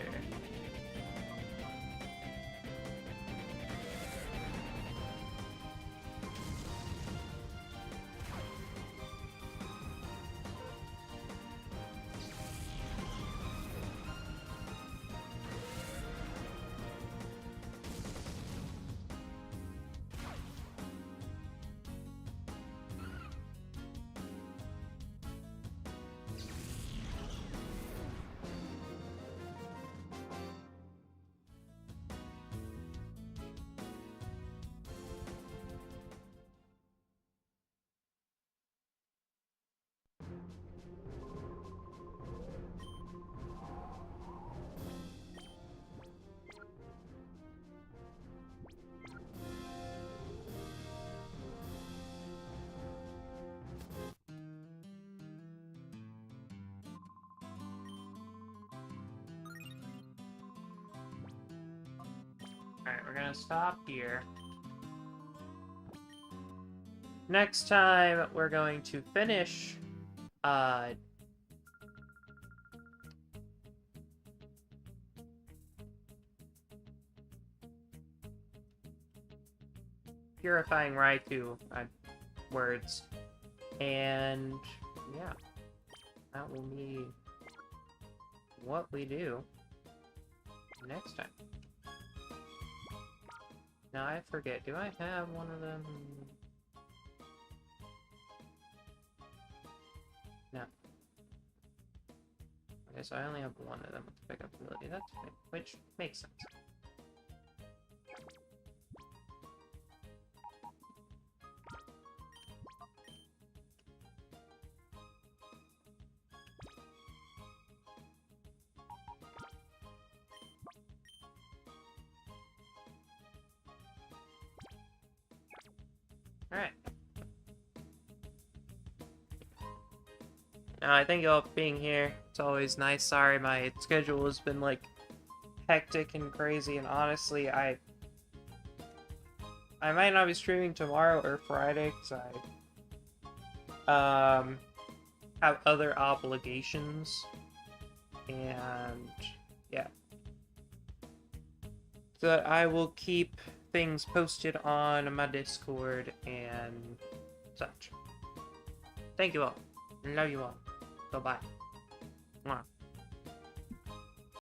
Alright, we're gonna stop here. Next time, we're going to finish, Purifying Raikou, words. And, yeah. That will be what we do next time. Now, I forget, do I have one of them? No. Okay, so I only have one of them with the pickup ability. That's fine, which makes sense. Alright. Now, I thank you all for being here. It's always nice. Sorry, my schedule has been, like, hectic and crazy, and honestly, I might not be streaming tomorrow or Friday, because I, have other obligations, and, yeah. So I will keep things posted on my Discord and such. Thank you all. Love you all. Bye-bye. Mwah.